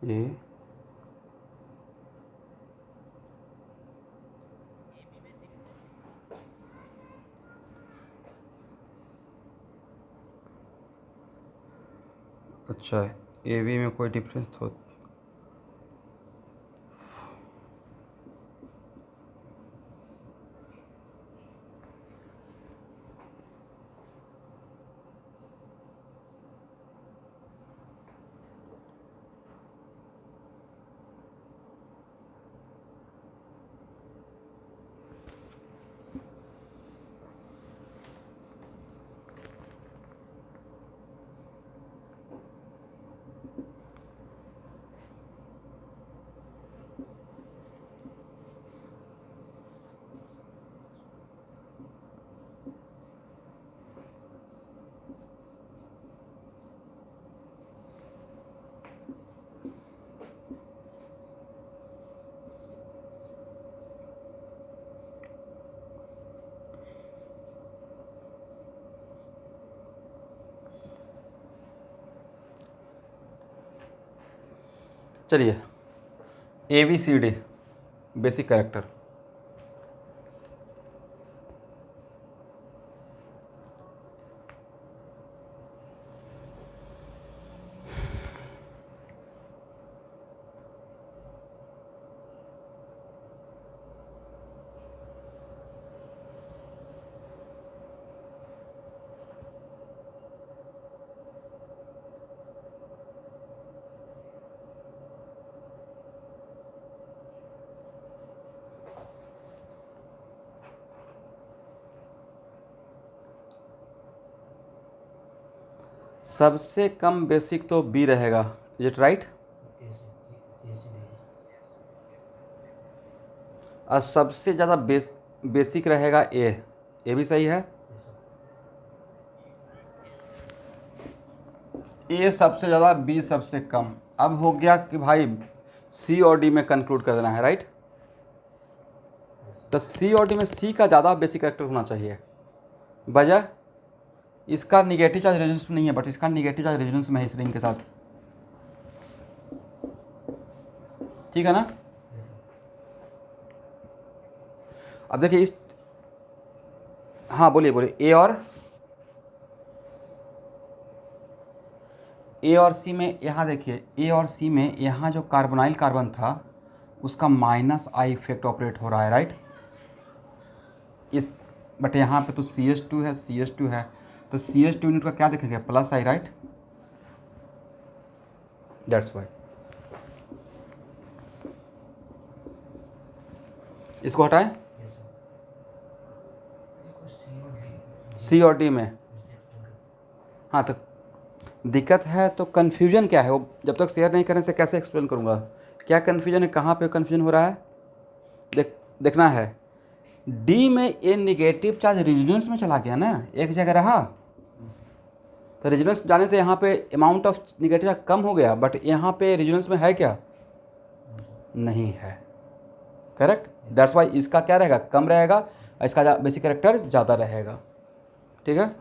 ये अच्छा है, AB में कोई डिफरेंस तो चलिए ABCD बेसिक कैरेक्टर। सबसे कम बेसिक तो बी रहेगा, इज इट राइट? और सबसे ज़्यादा बेसिक रहेगा ए भी सही है। ए सबसे ज़्यादा, बी सबसे कम। अब हो गया कि भाई सी और डी में कंक्लूड कर देना है, राइट? तो सी और डी में सी का ज़्यादा बेसिक कैरेक्टर होना चाहिए। वजह, इसका निगेटिव चार्ज रेजोनेंस में नहीं है, बट इसका निगेटिव चार्ज रेजोनेंस में है इस रिंग के साथ, ठीक है ना? अब देखिए इस, हाँ बोलिए बोलिए। ए और सी में, यहाँ देखिए ए और सी में यहाँ जो कार्बोनाइल कार्बन था उसका माइनस आई इफेक्ट ऑपरेट हो रहा है, राइट? इस, बट यहाँ पे तो CH2 है, CH2 है, तो CH2 यूनिट का क्या देखेंगे? Plus I, right? That's why. इसको हटाएं, सी और डी में। हाँ तो दिक्कत है, तो कन्फ्यूजन क्या है वो जब तक शेयर नहीं करने से कैसे एक्सप्लेन करूँगा? क्या कन्फ्यूजन है, कहाँ पे कन्फ्यूजन हो रहा है? देखना है। डी में ए निगेटिव चार्ज रेजोनेंस में चला गया ना, एक जगह रहा, तो रेजोनेंस जाने से यहाँ पे अमाउंट ऑफ निगेटिव चार्ज कम हो गया, बट यहाँ पे रेजोनेंस में है क्या? नहीं है, करेक्ट? दैट्स वाई इसका क्या रहेगा? कम रहेगा, इसका बेसिक कैरेक्टर ज़्यादा रहेगा, ठीक है?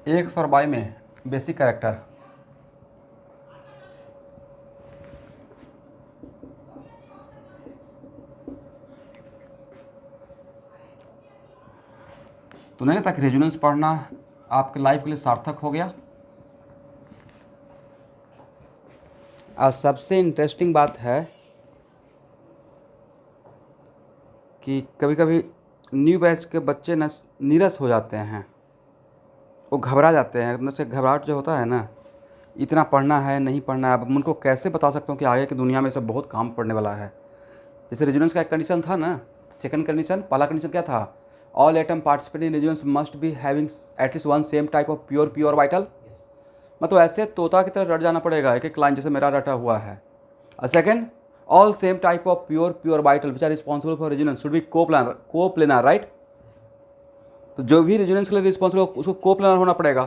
एक्स और वाई में बेसिक कैरेक्टर, तो नहीं लगता कि रेजोनेंस पढ़ना आपके लाइफ के लिए सार्थक हो गया? और सबसे इंटरेस्टिंग बात है कि कभी कभी न्यू बैच के बच्चे न नीरस हो जाते हैं, वो घबरा जाते हैं। अंदर से घबराहट जो होता है ना, इतना पढ़ना है नहीं पढ़ना है। अब मैं उनको कैसे बता सकता हूँ कि आगे की दुनिया में सब बहुत काम पड़ने वाला है। जैसे रेजोनेंस का एक कंडीशन था ना, सेकंड कंडीशन, पहला कंडीशन क्या था? All atom participating in resonance must be having at least one same type of pure vital. मतलब ऐसे तोता की तरह रट जाना पड़ेगा एक एक लाइन, जैसे मेरा रटा हुआ है। और second, all same type of pure vital which are responsible for resonance should be coplanar, right? तो जो भी रेजोनेंस के लिए रिस्पॉन्सिबल उसको कोप्लेनर होना पड़ेगा।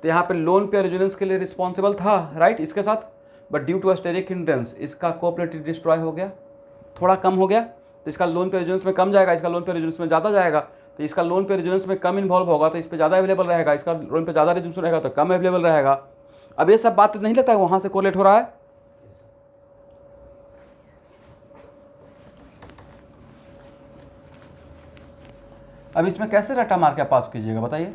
तो यहाँ पे लोन पेयर रेजोनेंस के लिए रिस्पॉन्सिबल था, राइट, इसके साथ, but due to steric hindrance इसका कोप्लेनिटी डिस्ट्रॉय हो गया, थोड़ा कम हो गया, तो इसका लोन पेयर रेजोनेंस में कम जाएगा, इसका लोन पेयर रेजोनेंस में ज़्यादा जाएगा। तो इसका लोन पेयर रेजोनेंस में कम इन्वॉल्व होगा तो इस पर ज़्यादा अवेलेबल रहेगा, इसका लोन पे ज़्यादा रेजोनेंस रहेगा तो कम अवेलेबल रहेगा। अब ये सब बात नहीं लगता है वहाँ से कोरिलेट हो रहा है? अब इसमें कैसे रट्टा मार के पास कीजिएगा बताइए?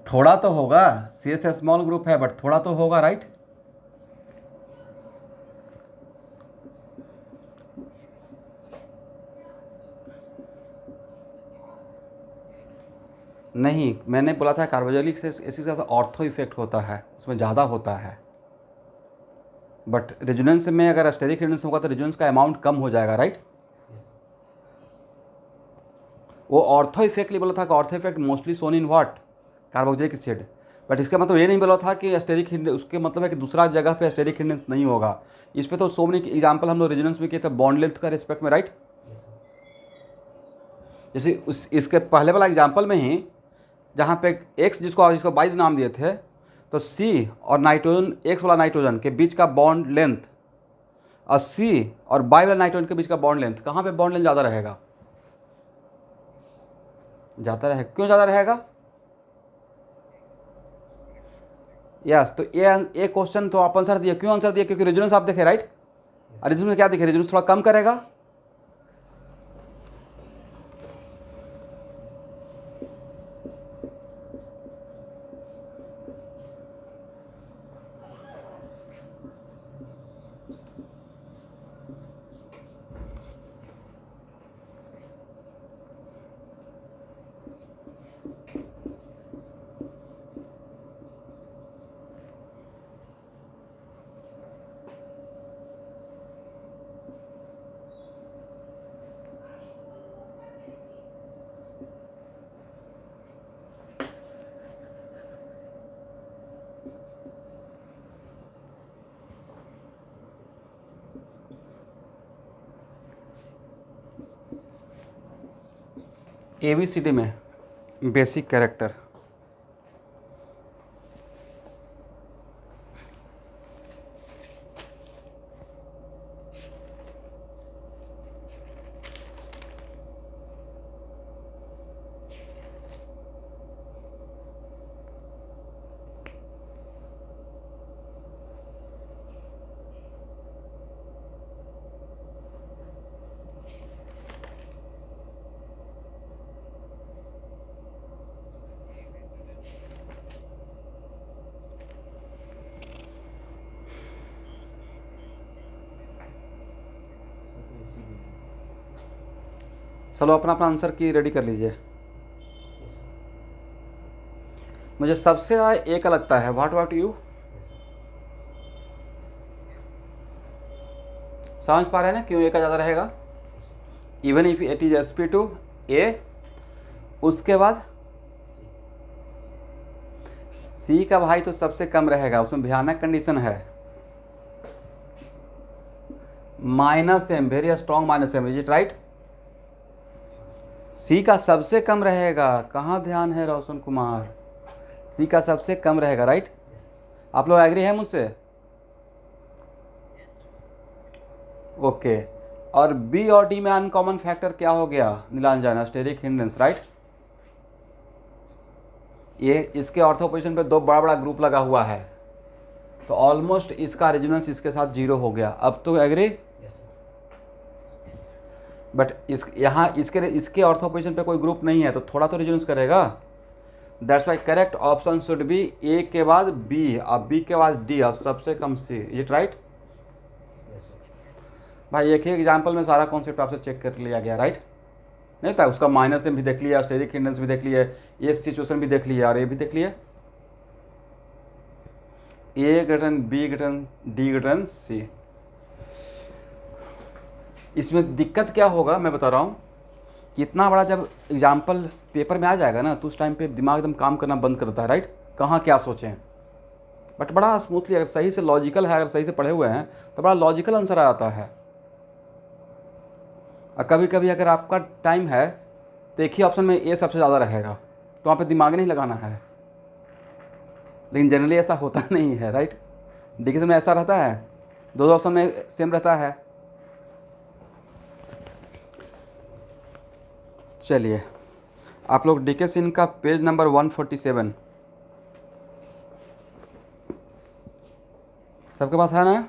थोड़ा तो होगा, CS स्मॉल ग्रुप है बट थोड़ा तो होगा, राइट? नहीं, मैंने बोला था कार्बोक्सिलिक एसिड का ऑर्थो इफेक्ट होता है, उसमें ज़्यादा होता है, बट रेजोनेंस में अगर स्टेरिक रेजोनेंस होगा तो रेजोनेंस का अमाउंट कम हो जाएगा, राइट? वो ऑर्थो इफेक्ट लिए बोला था कि ortho effect mostly shown in what? Carboxylic acid. But इसका मतलब ये नहीं बोला था कि स्टेरिक हिंड्रेंस, उसके मतलब है कि दूसरा जगह पे स्टेरिक हिंड्रेंस नहीं होगा। इस पे तो सो मेनी एग्जाम्पल हम लोग रेजोनेंस में किए थे बॉन्ड लेंथ का रिस्पेक्ट में, राइट?
जैसे इसके पहले वाला एग्जाम्पल में ही जहाँ पे एक्स जिसको बाई नाम दिए थे, तो सी और नाइट्रोजन, एक्स वाला नाइट्रोजन के बीच का बॉन्ड लेंथ और सी और बाई वाला नाइट्रोजन के बीच का बॉन्ड लेंथ, कहाँ पे बॉन्ड लेंथ ज़्यादा रहेगा? ज़्यादा रहेगा। क्यों ज़्यादा रहेगा? यस, तो ये क्वेश्चन तो आप आंसर दिए। क्यों आंसर दिए? क्योंकि रेजोनेंस आप देखे, राइट? रेजोनेंस में क्या देखे? रेजोनेंस थोड़ा कम करेगा। ABCD में बेसिक कैरेक्टर, चलो अपना अपना आंसर की रेडी कर लीजिए। मुझे सबसे ज़्यादा ए का लगता है। व्हाट यू समझ पा रहे हैं ना क्यों ए का ज़्यादा रहेगा? Even if it is sp2 ए, उसके बाद सी का भाई तो सबसे कम रहेगा, उसमें भयानक कंडीशन है -m, very strong -m, is it right? C का सबसे कम रहेगा। कहाँ ध्यान है रोशन कुमार? सी का सबसे कम रहेगा, राइट? आप लोग एग्री हैं मुझसे? ओके। और बी और डी में अनकॉमन फैक्टर क्या हो गया नीलांजन? Steric hindrance, right? ये इसके ऑर्थो पोजीशन पे दो बड़ा बड़ा ग्रुप लगा हुआ है, तो ऑलमोस्ट इसका रेजोनेंस इसके साथ 0 हो गया। अब तो एग्री? बट यहाँ इसके ऑर्थो पोजीशन पे कोई ग्रुप नहीं है, तो थोड़ा तो रेजोनेंस करेगा। That's why correct option should be A के बाद बी और बी के बाद डी और सबसे कम सी। Is it right? भाई एक ही एग्जाम्पल में सारा कॉन्सेप्ट आपसे चेक कर लिया गया, राइट? नहीं था उसका -m भी देख लिया, स्टेरिक हिंड्रेंस भी देख लिया, ये सिचुएशन भी देख लिया और ये भी देख लिया। A greater than B greater than D greater than C. इसमें दिक्कत क्या होगा मैं बता रहा हूँ कि इतना बड़ा जब एग्जाम्पल पेपर में आ जाएगा ना, तो उस टाइम पे दिमाग एकदम काम करना बंद कर देता है, राइट? कहाँ क्या सोचें। बट बड़ा स्मूथली अगर सही से लॉजिकल है, अगर सही से पढ़े हुए हैं तो बड़ा लॉजिकल आंसर आ जाता है। और कभी कभी अगर आपका टाइम है तो एक ही ऑप्शन में ए सबसे ज़्यादा रहेगा, तो वहाँ पे दिमाग नहीं लगाना है। लेकिन जनरली ऐसा होता नहीं है, राइट? डिक्शन में ऐसा रहता है, दो ऑप्शन में सेम रहता है। चलिए आप लोग डीके सिंह का पेज नंबर 147 सबके पास है ना?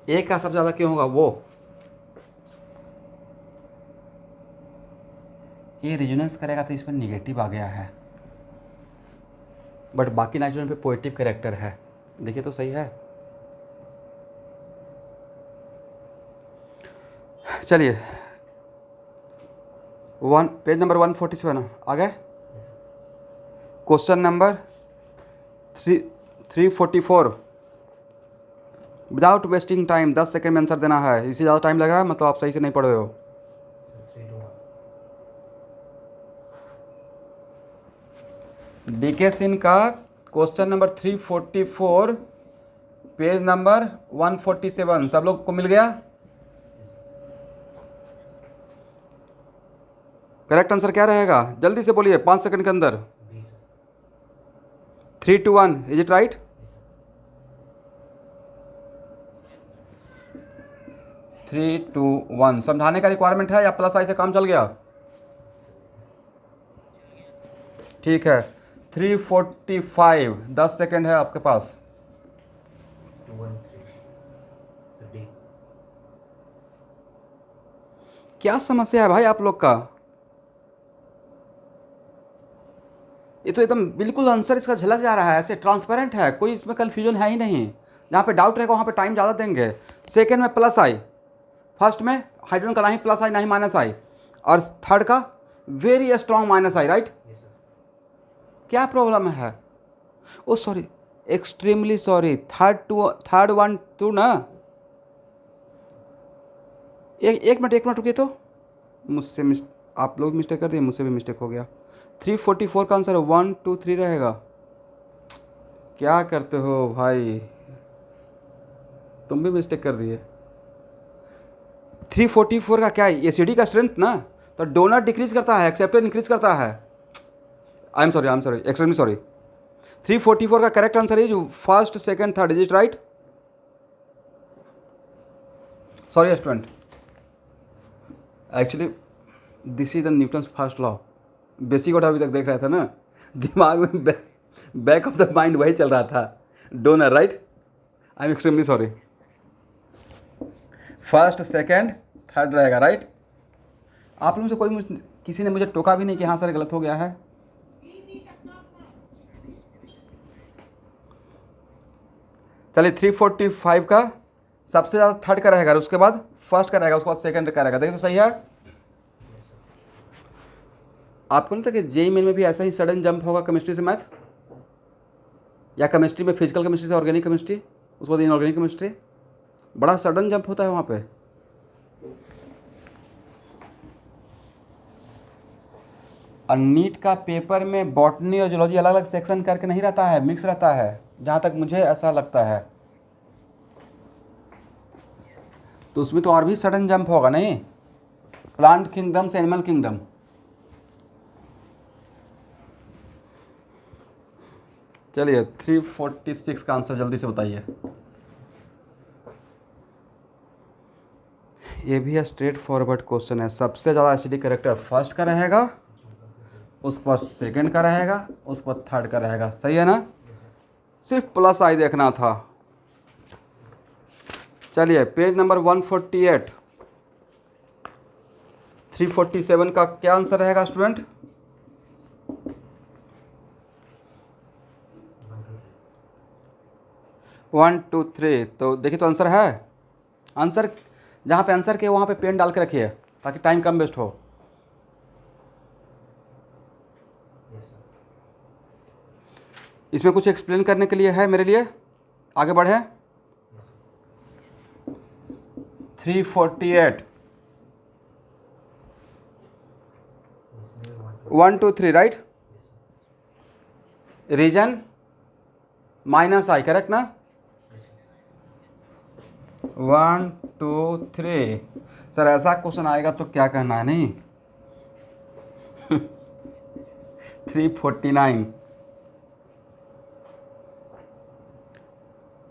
ए का सबसे ज़्यादा क्यों होगा? वो ये रेजोनेंस करेगा तो इसमें निगेटिव आ गया है, बट बाकी नाइट्रोजन पे पॉजिटिव कैरेक्टर है। देखिए तो सही है। चलिए पेज नंबर 147 आ गए। Question number 344। Without wasting time 10 second में आंसर देना है। इससे ज़्यादा टाइम लग रहा है मतलब आप सही से नहीं पढ़े हो। डीके सिंह का क्वेश्चन नंबर 344 पेज नंबर 147 सब लोग को मिल गया? करेक्ट आंसर क्या रहेगा? जल्दी से बोलिए 5 सेकंड के अंदर। 3 2 1 is it right? Three two one समझाने का रिक्वायरमेंट है या प्लस आई से काम चल गया? ठीक है 345 10 सेकंड है आपके पास।
213
क्या समस्या है भाई आप लोग का? ये तो एकदम बिल्कुल आंसर इसका झलक जा रहा है, ऐसे ट्रांसपेरेंट है, कोई इसमें कन्फ्यूजन है ही नहीं। जहाँ पे डाउट रहेगा वहाँ पे टाइम ज़्यादा देंगे। सेकेंड में प्लस आई, फर्स्ट में हाइड्रोजन का ना ही प्लस आई ना ही माइनस आई, और थर्ड का very strong minus I, right? क्या प्रॉब्लम है? Oh sorry, extremely sorry, third one two ना। एक मिनट रुकिए तो, मुझसे आप लोग मिस्टेक कर दिए, मुझसे भी मिस्टेक हो गया। 344 का आंसर 1 2 3 रहेगा। क्या करते हो भाई, तुम भी मिस्टेक कर दिए। 344 का क्या है? एसिडी का स्ट्रेंथ ना, तो डोनर डिक्रीज करता है, एक्सेप्टर इंक्रीज करता है। I am sorry extremely sorry. 344 का correct answer is first second third, is it right? Sorry student, actually this is the Newton's first law. Basic order अभी तक देख रहे थे ना, दिमाग में बैक ऑफ द माइंड वही चल रहा था, donor, right? I am extremely sorry. First second third रहेगा, राइट? आप लोगों से किसी ने मुझे टोका भी नहीं कि हाँ सर गलत हो गया है। चलिए 345 का सबसे ज़्यादा थर्ड का रहेगा, उसके बाद फर्स्ट का रहेगा, उसके बाद सेकंड का रहेगा। देखिए तो सही है। आपको नहीं था कि जेई मेन में भी ऐसा ही सडन जंप होगा केमिस्ट्री से मैथ, या केमिस्ट्री में फिजिकल केमिस्ट्री से ऑर्गेनिक केमिस्ट्री, उसके बाद इनऑर्गेनिक केमिस्ट्री, बड़ा सडन जंप होता है वहाँ पे। और नीट का पेपर में बॉटनी और जूलॉजी अलग अलग सेक्शन करके नहीं रहता है, मिक्स रहता है, जहाँ तक मुझे ऐसा लगता है। तो उसमें तो और भी सडन जंप होगा नहीं, प्लांट किंगडम से एनिमल किंगडम। चलिए 346 का आंसर जल्दी से बताइए। ये भी स्ट्रेट फॉरवर्ड क्वेश्चन है। सबसे ज़्यादा एसिडिक कैरेक्टर फर्स्ट का रहेगा, उसके बाद सेकेंड का रहेगा, उसके बाद थर्ड का रहेगा, सही है ना? सिर्फ प्लस आई देखना था। चलिए पेज नंबर 148, 347 का क्या आंसर रहेगा स्टूडेंट? 1 2 3। तो देखिए तो आंसर है, आंसर जहाँ पे आंसर के वहाँ पे पेन डाल के रखिए ताकि टाइम कम वेस्ट हो। इसमें कुछ एक्सप्लेन करने के लिए है मेरे लिए, आगे बढ़े। 348 1 2 3 राइट? रीजन माइनस आई, करेक्ट ना? 1 2 3। सर ऐसा क्वेश्चन आएगा तो क्या कहना है, नहीं? 349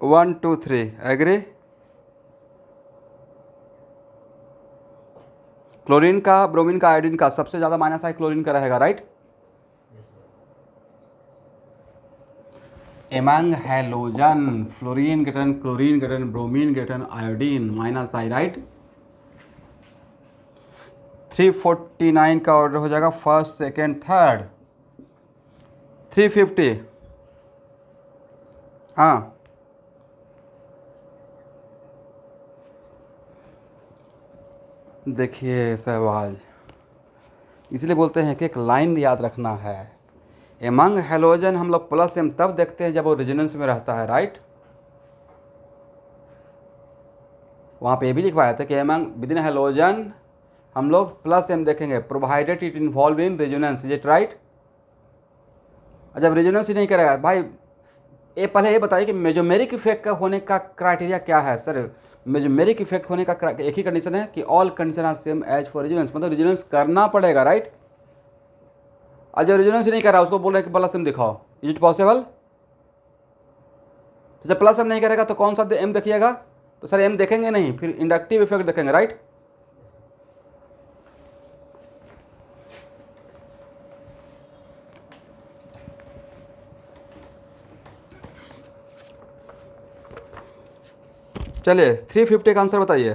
1 2 3 एग्री? क्लोरीन का, ब्रोमीन का, आयोडीन का सबसे ज़्यादा माइनस आई क्लोरीन का रहेगा, right? Among halogen fluorine greater than chlorine greater than bromine greater than iodine minus I, right? 349 का ऑर्डर हो जाएगा फर्स्ट सेकेंड थर्ड। 350 हाँ, देखिए सहवाज, इसलिए बोलते हैं कि एक लाइन याद रखना है। एमंग हेलोजन हम लोग प्लस एम तब देखते हैं जब वो रेजोनेंस में रहता है, राइट? वहाँ पे ये भी लिखवाया था कि एमंग विद इन हेलोजन हम लोग प्लस एम देखेंगे provided it involve in resonance, is it right? और जब रेजोनेंस ही नहीं करेगा भाई, ये पहले ये बताइए कि मेजोमेरिक इफेक्ट का होने का क्राइटेरिया क्या है सर? मेजोमेरिक इफेक्ट होने का एक ही कंडीशन है कि all condition are same as for resonance, मतलब रेजोनेंस करना पड़ेगा, राइट? और जब रेजोनेंस ही नहीं कर रहा उसको बोल रहे हैं कि प्लस एम दिखाओ, इज इट पॉसिबल? तो जब प्लस एम नहीं करेगा तो कौन सा एम देखिएगा? तो सर एम देखेंगे नहीं, फिर इंडक्टिव इफेक्ट देखेंगे, राइट? चलिए 350 का आंसर बताइए।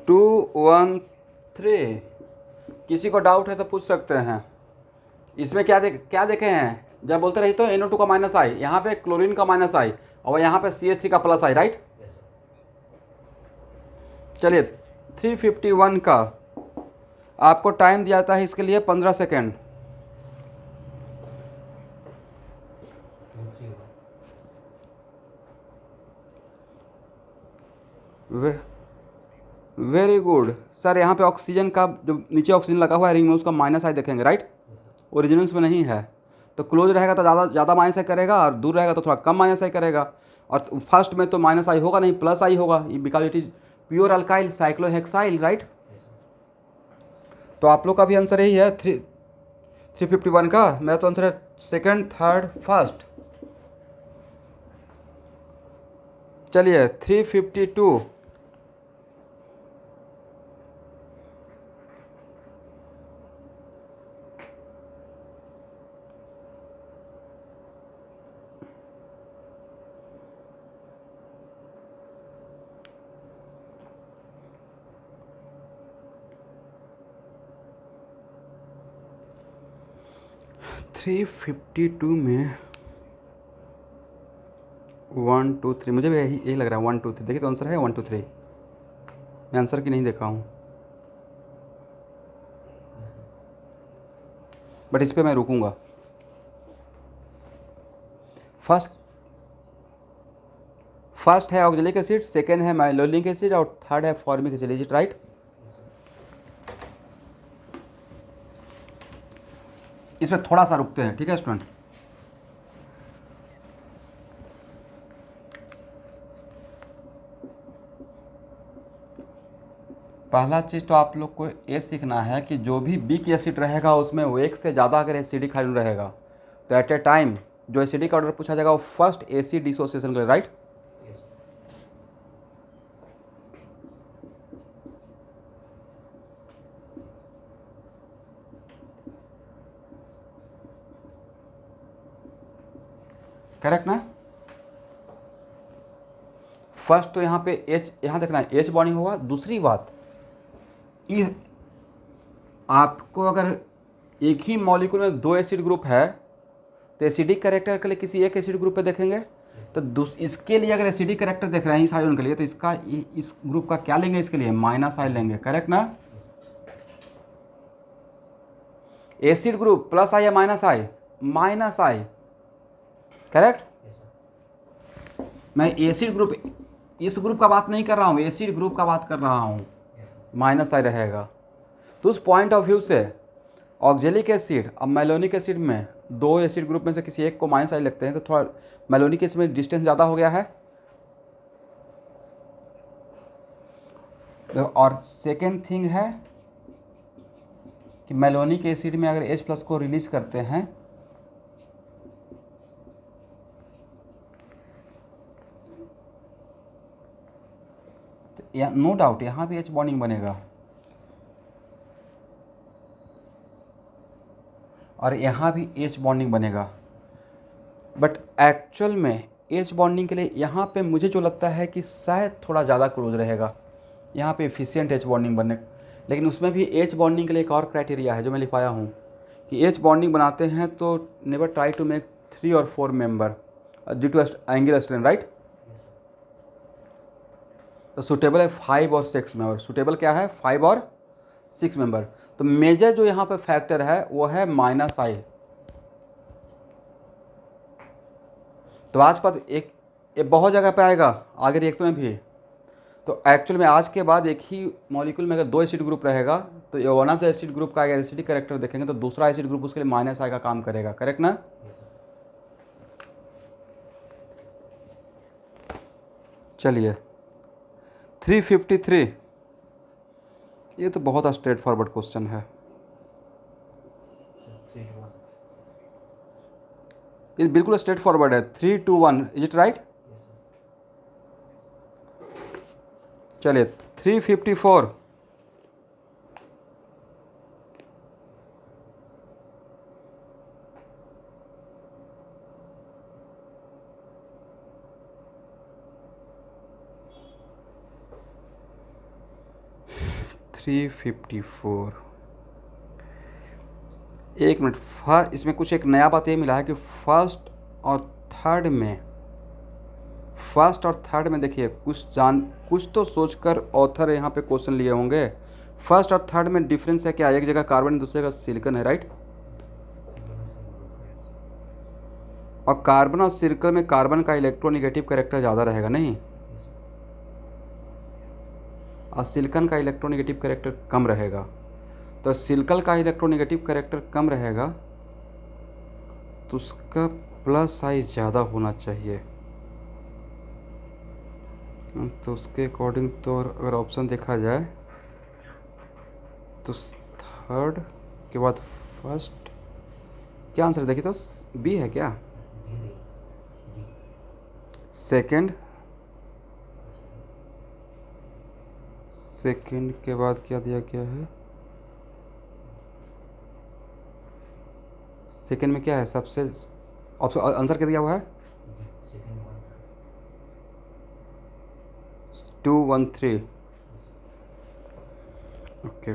213। किसी को डाउट है तो पूछ सकते हैं। इसमें क्या देखे हैं? जब बोलते रही तो NO2 का माइनस आई, यहाँ पे क्लोरीन का माइनस आई, और यहाँ पे CH3 का प्लस आई, राइट? चलिए 351 का आपको टाइम दिया जाता है इसके लिए 15 सेकेंड। Very good sir. यहाँ पे ऑक्सीजन का जो नीचे ऑक्सीजन लगा हुआ है रिंग में उसका माइनस आई देखेंगे, राइट? ओरिजिनल्स में नहीं है, तो क्लोज रहेगा तो ज़्यादा माइनस आई करेगा, और दूर रहेगा तो थोड़ा कम माइनस आई करेगा। और फर्स्ट में तो माइनस आई होगा नहीं, प्लस आई होगा, because it is pure alkyl cyclohexyl, right? तो आप लोग का भी आंसर यही है 351 का। मेरा तो आंसर है सेकंड, थर्ड, फर्स्ट। चलिए 352। थ्री 52 में 1 2 3, मुझे भी यही लग रहा है 1 2 3। देखिए तो आंसर है 1 2 3। मैं आंसर की नहीं देखा हूँ, बट इस पे मैं रुकूंगा। फर्स्ट है ऑक्जेलिक एसिड, सेकेंड है माइलोनिक एसिड, और थर्ड है formic acid, is it right? इसमें थोड़ा सा रुकते हैं, ठीक है स्टूडेंट? पहला चीज़ तो आप लोग को ये सीखना है कि जो भी वीक एसिड रहेगा उसमें वो एक से ज़्यादा अगर एसिडिक हाइड्रोजन रहेगा तो एट ए टाइम जो एसिडिक ऑर्डर पूछा जाएगा वो फर्स्ट एसिड डिसोसिएशन करेगा, राइट? करेक्ट ना? फर्स्ट तो यहाँ पे H, यहाँ देखना है H बॉन्डिंग होगा। दूसरी बात, ये आपको अगर एक ही मॉलिक्यूल में दो एसिड ग्रुप है तो एसिडिक कैरेक्टर के लिए किसी एक एसिड ग्रुप पे देखेंगे, तो इसके लिए अगर एसिडिक कैरेक्टर देख रहे हैं इस हाइड्रोजन के लिए तो इसका इस ग्रुप का क्या लेंगे? इसके लिए माइनस आई लेंगे, करेक्ट ना? एसिड ग्रुप प्लस आई या माइनस आई? माइनस आई, करेक्ट? मैं एसिड ग्रुप, इस ग्रुप का बात नहीं कर रहा हूँ, एसिड ग्रुप का बात कर रहा हूँ, माइनस आई रहेगा। तो उस पॉइंट ऑफ व्यू से ऑक्जेलिक एसिड और मेलोनिक एसिड में दो एसिड ग्रुप में से किसी एक को माइनस आई लगते हैं तो थोड़ा मेलोनिक एसिड में डिस्टेंस ज़्यादा हो गया है। और सेकेंड थिंग है कि मेलोनिक एसिड में अगर H+ को रिलीज करते हैं तो नो डाउट यहाँ भी H बॉन्डिंग बनेगा और यहाँ भी H बॉन्डिंग बनेगा, बट एक्चुअल में H बॉन्डिंग के लिए यहाँ पे मुझे जो लगता है कि शायद थोड़ा ज़्यादा क्लोज रहेगा, यहाँ पे एफिशिएंट H बॉन्डिंग बनने। लेकिन उसमें भी H बॉन्डिंग के लिए एक और क्राइटेरिया है जो मैं लिखवाया हूँ कि H बॉन्डिंग बनाते हैं तो नेवर ट्राई टू मेक 3 और 4 member due to angle strain, right? तो सुटेबल है 5 और 6 मेंबर। सुटेबल क्या है? 5 और 6 मेंबर। तो मेजर जो यहाँ पे फैक्टर है वो है माइनस आई। तो आज पर एक बहुत जगह पे आएगा आगे रिएक्शन में भी, तो एक्चुअल में आज के बाद एक ही मॉलिक्यूल में अगर 2 एसिड ग्रुप रहेगा तो ये one of the acid group का अगर एसिडिक कैरेक्टर देखेंगे तो दूसरा एसिड ग्रुप उसके लिए माइनस आई का काम करेगा, करेक्ट ना? चलिए 353, ये तो बहुत स्ट्रेट फॉरवर्ड क्वेश्चन है। ये बिल्कुल स्ट्रेट फॉरवर्ड है, 321, इज इट राइट? चलिए 354, एक मिनट, इसमें कुछ एक नया बात ये मिला है कि फर्स्ट और थर्ड में देखिए कुछ तो सोचकर ऑथर यहाँ पे क्वेश्चन लिए होंगे। फर्स्ट और थर्ड में डिफरेंस है क्या? एक जगह कार्बन दूसरे का सिलिकॉन है, राइट? और कार्बन और सिलिकॉन में कार्बन का इलेक्ट्रोनेगेटिव कैरेक्टर ज़्यादा रहेगा नहीं, और सिलिकॉन का इलेक्ट्रोनेगेटिव कैरेक्टर कम रहेगा। तो सिलिकॉन का इलेक्ट्रोनेगेटिव कैरेक्टर कम रहेगा तो उसका प्लस साइज ज़्यादा होना चाहिए। तो उसके अकॉर्डिंग तो अगर ऑप्शन देखा जाए तो थर्ड के बाद फर्स्ट, क्या आंसर देखिए तो बी है क्या? सेकंड के बाद क्या दिया गया है? सेकंड में क्या है सबसे आंसर क्या दिया हुआ है? 213, ओके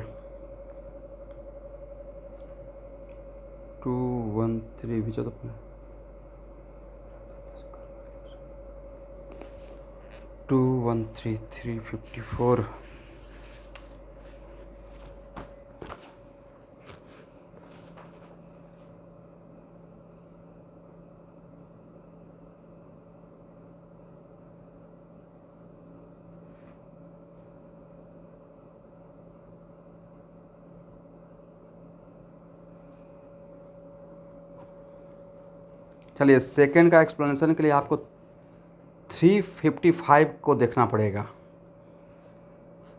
213 भी तो 213 354। चलिए सेकंड का एक्सप्लेनेशन के लिए आपको 355 को देखना पड़ेगा।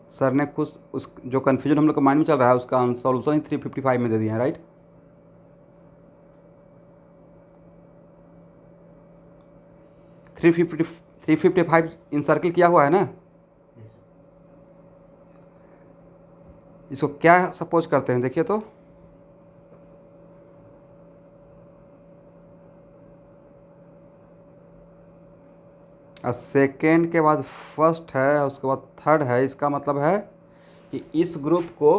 सर ने कुछ उस जो कन्फ्यूजन हम लोग के माइंड में चल रहा है उसका सॉल्यूशन ही 355 में दे दिया है, राइट? थ्री फिफ्टी फाइव इंसर्किल किया हुआ है ना। इसको क्या सपोज करते हैं देखिए तो, सेकेंड के बाद फर्स्ट है उसके बाद थर्ड है, इसका मतलब है कि इस ग्रुप को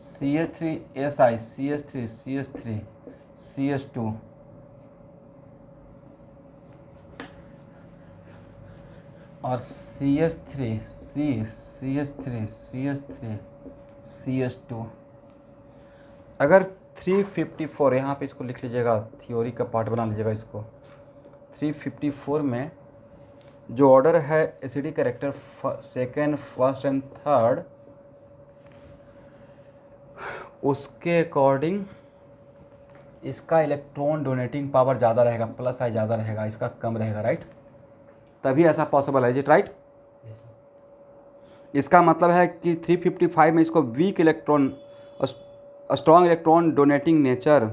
CH3SI CH3 CH2 और CH3 CH2। अगर 354 यहाँ पे इसको लिख लीजिएगा, थ्योरी का पार्ट बना लीजिएगा इसको। 354 में जो ऑर्डर है acidic character second first and third, उसके अकॉर्डिंग इसका इलेक्ट्रॉन डोनेटिंग पावर ज़्यादा रहेगा, प्लस आई ज़्यादा रहेगा, इसका कम रहेगा, राइट? तभी ऐसा पॉसिबल है, राइट? इसका मतलब है कि 355 में इसको weak electron strong electron donating nature,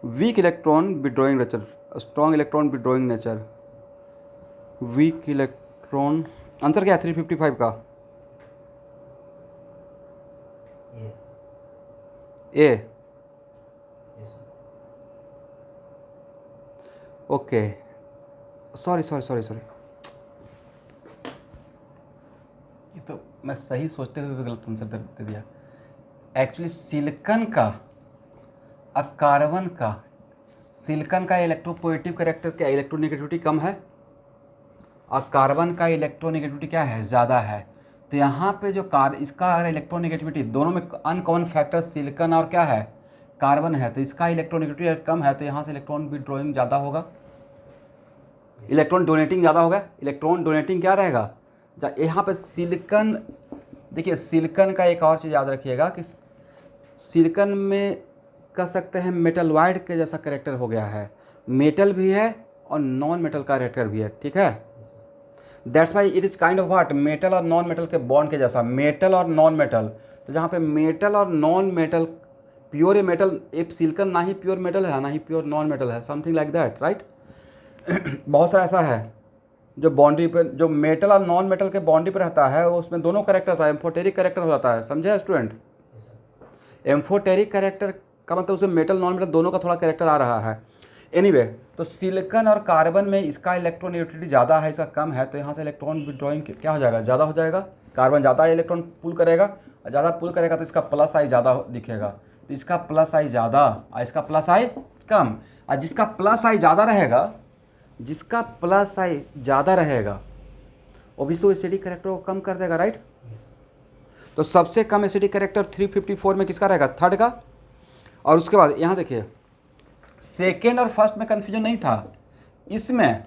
weak electron withdrawing nature, strong electron withdrawing nature, weak electron. Answer क्या है 355 का? ए। ओके सॉरी, ये तो मैं सही सोचते हुए गलत आंसर दे दिया। एक्चुअली सिलिकॉन का और कार्बन का, सिलिकॉन का इलेक्ट्रोपोजिटिव कैरेक्टर क्या इलेक्ट्रोनेगेटिविटी कम है और कार्बन का इलेक्ट्रोनेगेटिविटी क्या है ज़्यादा है। तो यहाँ पे जो इसका इलेक्ट्रोनेगेटिविटी दोनों में अनकॉमन फैक्टर सिलिकॉन और क्या है कार्बन है, तो इसका इलेक्ट्रोनेगेटिविटी कम है तो यहाँ से इलेक्ट्रॉन विड्रॉइंग ज़्यादा होगा। इलेक्ट्रॉन डोनेटिंग ज़्यादा होगा। इलेक्ट्रॉन डोनेटिंग क्या रहेगा, यहाँ पे सिलिकॉन, देखिए सिलिकॉन का एक और चीज़ याद रखिएगा कि सिलिकॉन में कह सकते हैं मेटलॉइड के जैसा कैरेक्टर हो गया है, मेटल भी है और नॉन मेटल का कैरेक्टर भी है, ठीक है। That's why it is kind of what, metal और नॉन मेटल के बॉन्ड के जैसा, मेटल और नॉन मेटल। तो जहाँ पे मेटल और नॉन मेटल, प्योर मेटल, एक सिलिकॉन ना ही प्योर मेटल है ना ही प्योर नॉन मेटल है, समथिंग लाइक दैट, राइट। बहुत सारा ऐसा है जो बाउंड्री पर, जो मेटल और नॉन मेटल के बाउंड्री पर रहता है, वो उसमें दोनों करेक्टर होता है, एम्फोटेरिक करेक्टर हो जाता है, समझे स्टूडेंट। एम्फोटेरिक करेक्टर का मतलब उसमें मेटल नॉन मेटल दोनों का थोड़ा करेक्टर आ रहा है। एनीवे तो सिलिकॉन और कार्बन में इसका इलेक्ट्रोनेगेटिविटी ज़्यादा है, इसका कम है, तो यहाँ से इलेक्ट्रॉन विड्रॉइंग क्या हो जाएगा, ज़्यादा हो जाएगा। कार्बन ज़्यादा इलेक्ट्रॉन पुल करेगा, ज़्यादा पुल करेगा तो इसका प्लस आई ज़्यादा दिखेगा, तो इसका प्लस आई ज़्यादा और इसका प्लस आई कम। और जिसका प्लस आई ज़्यादा रहेगा, जिसका प्लस आई ज़्यादा रहेगा ऑब्वियसली तो एसिडिक करेक्टर को कम कर देगा, राइट। तो सबसे कम एसिडिक करेक्टर 354 में किसका रहेगा, थर्ड का। और उसके बाद यहाँ देखिए सेकेंड और फर्स्ट में कंफ्यूजन नहीं था, इसमें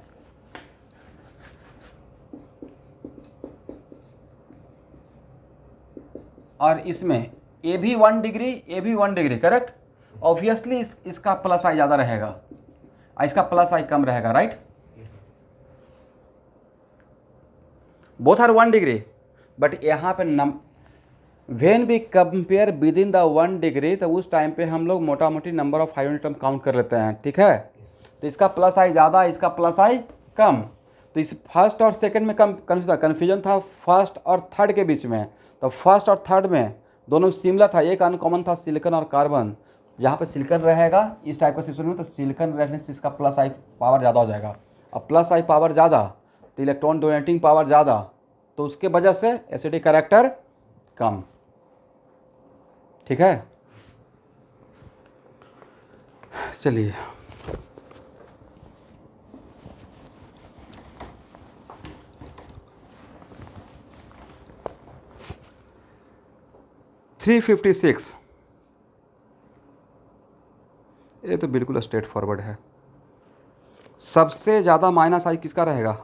और इसमें ए भी 1 डिग्री, ए भी 1 डिग्री, करेक्ट। ऑब्वियसली इसका प्लस आई ज़्यादा रहेगा और इसका प्लस आई कम रहेगा, right. Both are 1 degree, but यहाँ पे when we compare with in the 1 degree, तो उस टाइम पे हम लोग मोटा मोटी नंबर ऑफ हाइड्रोजन काउंट कर लेते हैं, ठीक है। तो इसका प्लस आई ज़्यादा, इसका प्लस आई कम। तो इस फर्स्ट और सेकंड में कन्फ्यूजन था फर्स्ट और थर्ड के बीच में। तो फर्स्ट और थर्ड में दोनों सिमिलर था, एक अनकॉमन था सिलिकॉन और कार्बन। यहाँ पे सिलिकॉन रहेगा इस टाइप का सिस्टम में, तो सिलिकॉन रहने से इसका प्लस आई पावर ज़्यादा हो जाएगा। अब प्लस आई पावर ज़्यादा तो इलेक्ट्रॉन डोनेटिंग पावर ज़्यादा, तो उसके वजह से एसिडिक कैरेक्टर कम, ठीक है। चलिए (356) ये तो बिल्कुल स्ट्रेट फॉरवर्ड है। सबसे ज़्यादा माइनस आई किसका रहेगा,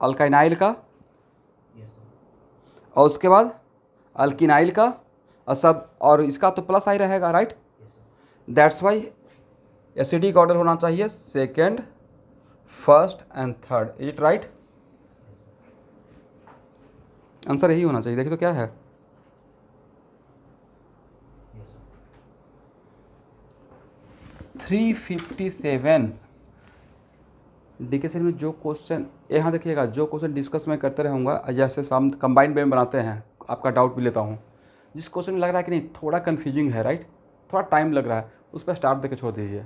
अल्काइनाइल का, और उसके बाद अल्किनाइल का, और सब, और इसका तो प्लस आई रहेगा, right. That's why acidic order होना चाहिए second, first and third, is it right. Answer यही होना चाहिए। देखिए तो क्या है, थ्री 357 डिकेशन में जो क्वेश्चन, यहाँ देखिएगा जो क्वेश्चन डिस्कस मैं करते रहूँगा, जैसे शाम कंबाइंड वे में बनाते हैं, आपका डाउट भी लेता हूँ। जिस क्वेश्चन में लग रहा है कि नहीं थोड़ा कन्फ्यूजिंग है, राइट, थोड़ा टाइम लग रहा है, उस पर स्टार्ट देकर छोड़ दीजिए।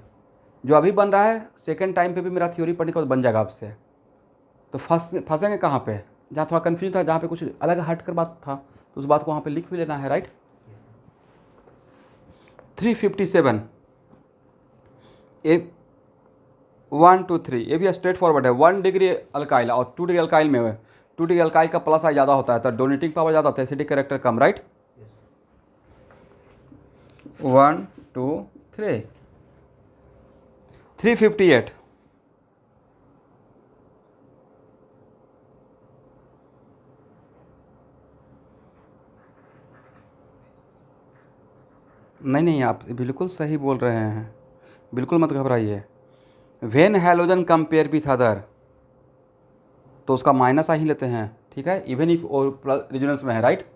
जो अभी बन रहा है सेकेंड टाइम पे भी मेरा थ्योरी पढ़ने के बाद बन जाएगा आपसे। तो फंसेंगे कहाँ पे, जहाँ थोड़ा कन्फ्यूज था, जहाँ पे कुछ अलग हट कर बात था, तो उस बात को वहाँ पे लिख भी लेना है, राइट। 357 ए 1 2 3, ये भी स्ट्रेट फॉरवर्ड है। 1 डिग्री अल्काइल और 2 डिग्री अल्काइल में 2 डिग्री अल्काइल का प्लस आई ज़्यादा होता है, तो डोनेटिंग पावर ज़्यादा होता है, एसिडिक कैरेक्टर कम, राइट। 1 2 3 358 नहीं, आप बिल्कुल सही बोल रहे हैं, बिल्कुल मत घबराइए। When halogen compare with other, तो उसका माइनस आ ही लेते हैं, ठीक है, इवन इफ और रेजोनेंस में है, right.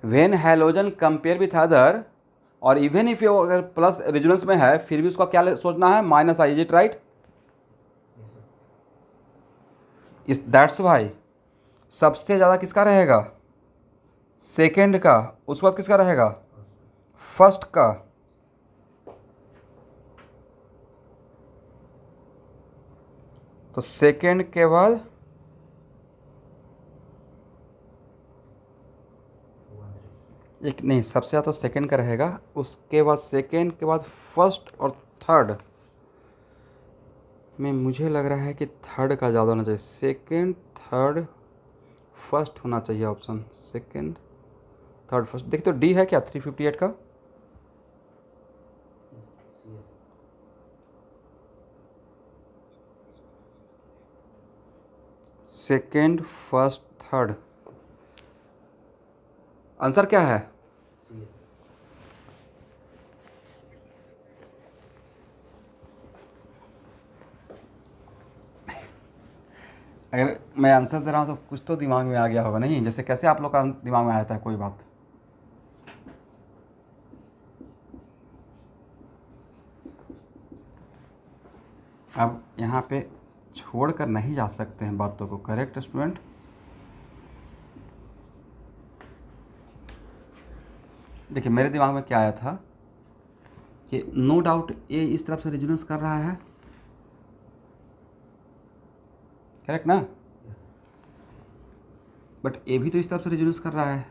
When halogen compare with other और इवन इफ अगर प्लस रेजोनेंस में है, फिर भी उसका क्या सोचना है, minus I, is it right. इस दैट्स वाई सबसे ज़्यादा किसका रहेगा, सेकेंड का, उसके बाद किसका रहेगा, फर्स्ट का। तो सेकेंड के बाद एक नहीं, सबसे ज़्यादा तो सेकेंड का रहेगा, उसके बाद सेकेंड के बाद फर्स्ट और थर्ड में मुझे लग रहा है कि थर्ड का ज़्यादा होना चाहिए। सेकेंड थर्ड फर्स्ट होना चाहिए ऑप्शन, सेकेंड थर्ड फर्स्ट। देखिए तो डी है क्या 358 का, सेकेंड, फर्स्ट, थर्ड। आंसर क्या है? अगर मैं आंसर दे रहा हूँ तो कुछ तो दिमाग में आ गया होगा, नहीं? जैसे कैसे आप लोग का दिमाग में आया था, कोई बात। अब यहाँ पे छोड़कर नहीं जा सकते हैं बातों को। Correct student? देखिए मेरे दिमाग में क्या आया था कि नो डाउट ए इस तरफ से रेजोनेंस कर रहा है, करेक्ट ना? बट ए भी तो इस तरफ से रेजोनेंस कर रहा है।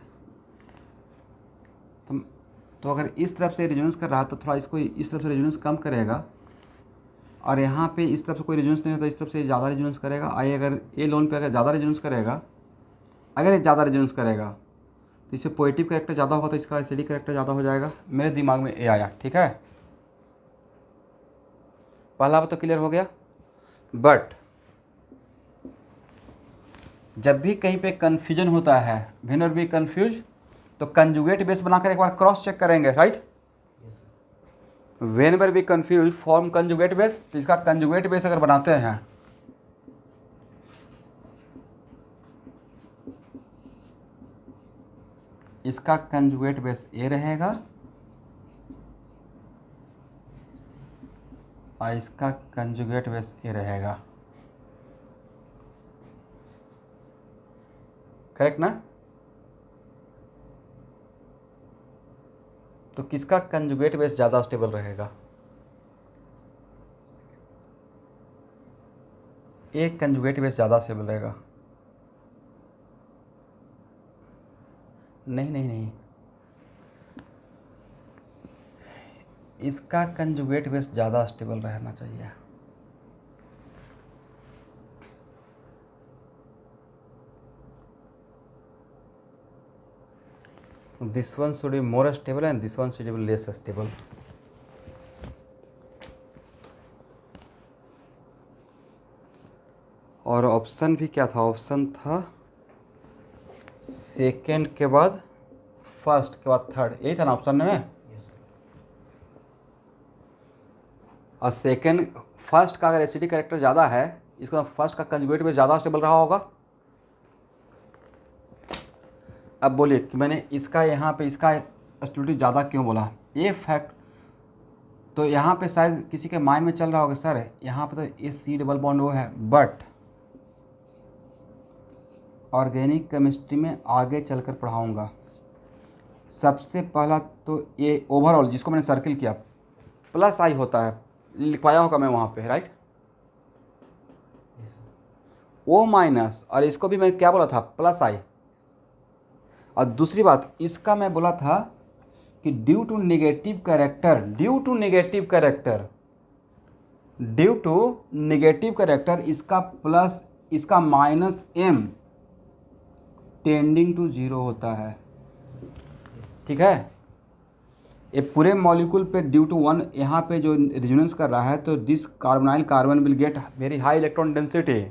तो अगर इस तरफ से रेजोनेंस कर रहा है तो थोड़ा इसको इस तरफ से रेजोनेंस कम करेगा, और यहाँ पे इस तरफ से कोई रेजोनेंस नहीं होता, इस तरफ से ज़्यादा रेजोनेंस करेगा। आई अगर ए लोन पे अगर ज़्यादा रेजोनेंस करेगा, अगर ये ज़्यादा रेजोनेंस करेगा तो इससे पॉजिटिव कैरेक्टर ज़्यादा होगा तो इसका एसिडिक कैरेक्टर ज़्यादा हो जाएगा। मेरे दिमाग में ए आया, ठीक है? पहला बात तो क्लियर हो गया। बट जब भी कहीं पे कन्फ्यूजन होता है, व्हेनेवर वी कंफ्यूज, तो कंजुगेट बेस बनाकर एक बार क्रॉस चेक करेंगे, right? Whenever we confuse form conjugate base, तो इसका कंजुगेट बेस अगर बनाते हैं इसका कंजुगेट बेस ए रहेगा और इसका कंजुगेट बेस ए रहेगा, करेक्ट ना? तो किसका कंजुगेट बेस ज़्यादा स्टेबल रहेगा? एक कंजुगेट बेस ज़्यादा स्टेबल रहेगा। नहीं नहीं नहीं, इसका कंजुगेट बेस ज़्यादा स्टेबल रहना चाहिए। This one should be more stable and this one should be less stable. और ऑप्शन भी क्या था? ऑप्शन था सेकेंड के बाद फर्स्ट के बाद थर्ड, यही था ना ऑप्शन में? और सेकेंड फर्स्ट का अगर एसिडिक कैरेक्टर ज़्यादा है, इसका फर्स्ट का कंजुगेट बेस ज़्यादा स्टेबल रहा होगा। अब बोलिए कि मैंने इसका यहाँ पे इसका स्टेबिलिटी ज़्यादा क्यों बोला? ये फैक्ट तो यहाँ पे शायद किसी के माइंड में चल रहा होगा, सर यहाँ पे तो AC डबल बॉन्ड वो है, बट ऑर्गेनिक केमिस्ट्री में आगे चलकर पढ़ाऊँगा। सबसे पहला तो ये ओवरऑल जिसको मैंने सर्किल किया प्लस आई होता है, लिखवाया होगा मैं वहाँ पे, राइट? ओ माइनस, और इसको भी मैं क्या बोला था? प्लस आई। और दूसरी बात इसका मैं बोला था कि ड्यू टू नेगेटिव कैरेक्टर इसका प्लस इसका माइनस m टेंडिंग टू 0 होता है, ठीक है? ये पूरे मॉलिक्यूल पे ड्यू टू 1 यहाँ पे जो रेजोनेंस कर रहा है, तो this carbonyl carbon will get very high electron density.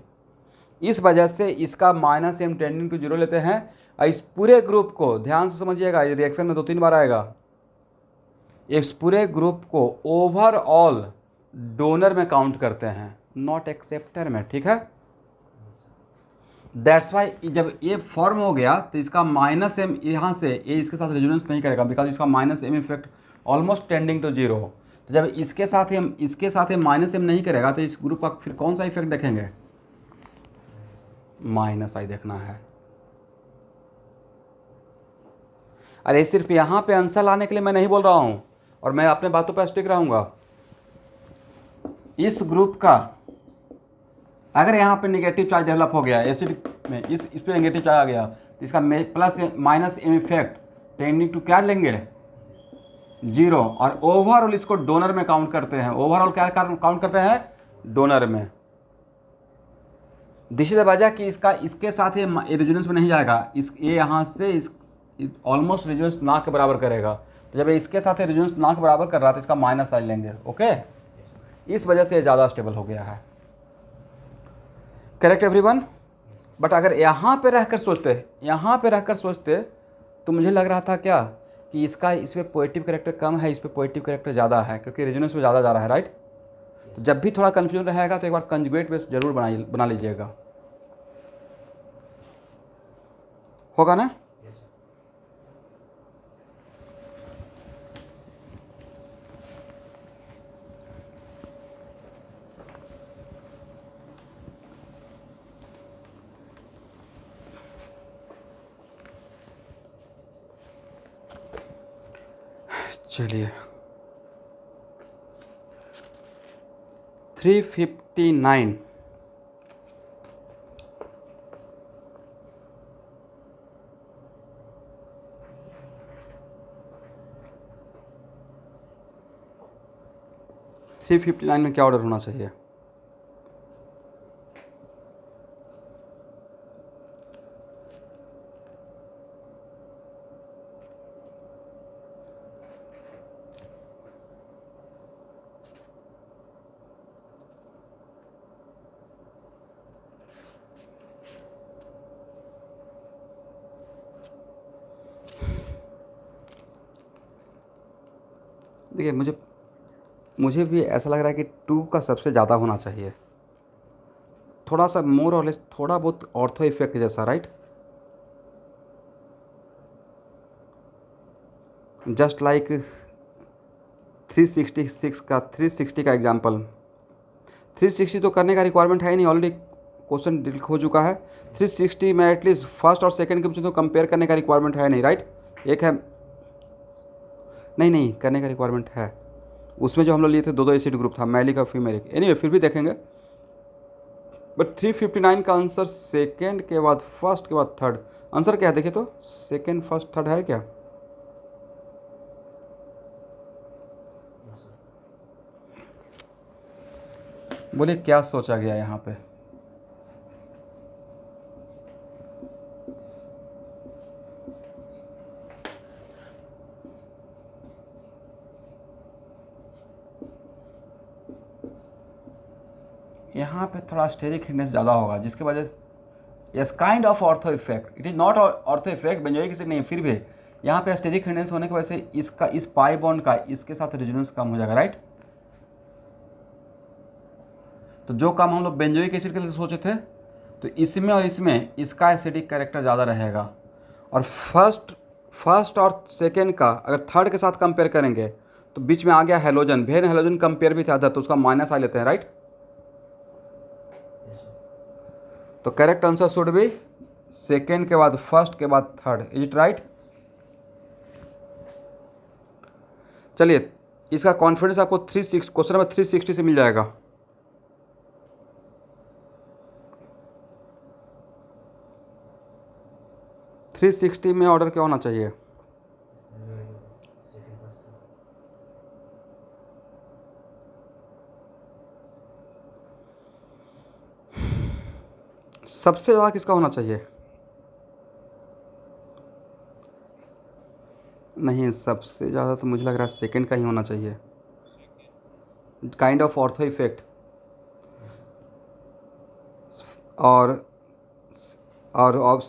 इस वजह से इसका माइनस m टेंडिंग टू 0 लेते हैं। और इस पूरे ग्रुप को ध्यान से समझिएगा, ये रिएक्शन में 2-3 बार आएगा। इस पूरे ग्रुप को ओवरऑल डोनर में काउंट करते हैं, नॉट एक्सेप्टर में, ठीक है? दैट्स वाई जब ये फॉर्म हो गया तो इसका माइनस m यहाँ से ये इसके साथ रेजोनेंस नहीं करेगा, बिकॉज इसका minus m effect almost tending to 0। तो जब इसके साथ ये माइनस m नहीं करेगा तो इस ग्रुप का फिर कौन सा इफेक्ट देखेंगे? माइनस आई देखना है। अरे सिर्फ यहाँ पे आंसर लाने के लिए मैं नहीं बोल रहा हूँ, और मैं अपने बातों पर स्टिक रहूँगा। इस ग्रुप का अगर यहाँ पे नेगेटिव चार्ज डेवलप हो गया एसिड में, इस पे नेगेटिव चार्ज आ गया, तो इसका plus minus m effect tending to क्या लेंगे? 0। और ओवरऑल इसको डोनर में काउंट करते हैं। ओवरऑल क्या काउंट करते हैं? डोनर में। दिस इज द वजह कि इसके साथ ये रेजोनेंस में नहीं जाएगा। ये यहाँ से ऑलमोस्ट रेजोनेंस ना के बराबर करेगा। तो जब इसके साथ रेजोनेंस ना के बराबर कर रहा है तो इसका माइनस साइन लेंगे, ओके? इस वजह से ये ज़्यादा स्टेबल हो गया है। Correct everyone? बट अगर यहाँ पे रहकर सोचते तो मुझे लग रहा था क्या कि इस पे पॉजिटिव कैरेक्टर कम है, इस पे पॉजिटिव कैरेक्टर ज़्यादा है, क्योंकि रेजोनेंस में ज़्यादा जा रहा है, राइट। तो जब भी थोड़ा कन्फ्यूजन रहेगा तो एक बार कंजुगेट बेस जरूर बना लीजिएगा, होगा ना। चलिए 359 359 में क्या ऑर्डर होना चाहिए? देखिए मुझे भी ऐसा लग रहा है कि 2 का सबसे ज़्यादा होना चाहिए, थोड़ा सा मोर और लेस, थोड़ा बहुत ऑर्थो इफेक्ट जैसा, राइट। जस्ट लाइक 360 का एग्जाम्पल। 360 तो करने का रिक्वायरमेंट है ही नहीं, ऑलरेडी क्वेश्चन डिलीट हो चुका है। 360 में एटलीस्ट फर्स्ट और सेकंड के बीच में तो कंपेयर करने का रिक्वायरमेंट है नहीं, राइट। एक है, नहीं करने का रिक्वायरमेंट है, उसमें जो हम लोग लिए थे दो एसिड ग्रुप था, मैलिक और फीमेलिक। एनीवे फिर भी देखेंगे। बट 359 का आंसर सेकेंड के बाद फर्स्ट के बाद थर्ड, आंसर क्या है देखिए तो, सेकेंड फर्स्ट थर्ड है क्या? बोलिए क्या सोचा गया यहाँ पे? यहाँ पे थोड़ा स्टेरिक हिंडनेस ज़्यादा होगा, जिसकी वजह से yes kind of ortho effect, it is not ortho effect, benzoic acid नहीं, फिर भी यहाँ पे स्टेरिक हिंडनेस होने की वजह से इसका इस पाई बॉन्ड का इसके साथ रेजोनेंस कम हो जाएगा, राइट। तो जो काम हम लोग बेंजोइक एसिड के लिए सोचे थे, तो इसमें और इसमें इसका एसिडिक कैरेक्टर ज़्यादा रहेगा। और फर्स्ट और सेकेंड का अगर थर्ड के साथ कंपेयर करेंगे तो बीच में आ गया हेलोजन, वेन हेलोजन कंपेयर भी था तो उसका माइनस आ लेते हैं, राइट। तो correct answer should be second के बाद फर्स्ट के बाद थर्ड, इज इट राइट। चलिए इसका कॉन्फिडेंस आपको क्वेश्चन नंबर 360 से मिल जाएगा। थ्री 360 में ऑर्डर क्या होना चाहिए? सबसे ज़्यादा किसका होना चाहिए? नहीं, सबसे ज़्यादा तो मुझे लग रहा है सेकंड का ही होना चाहिए, काइंड ऑफ ऑर्थो इफेक्ट। और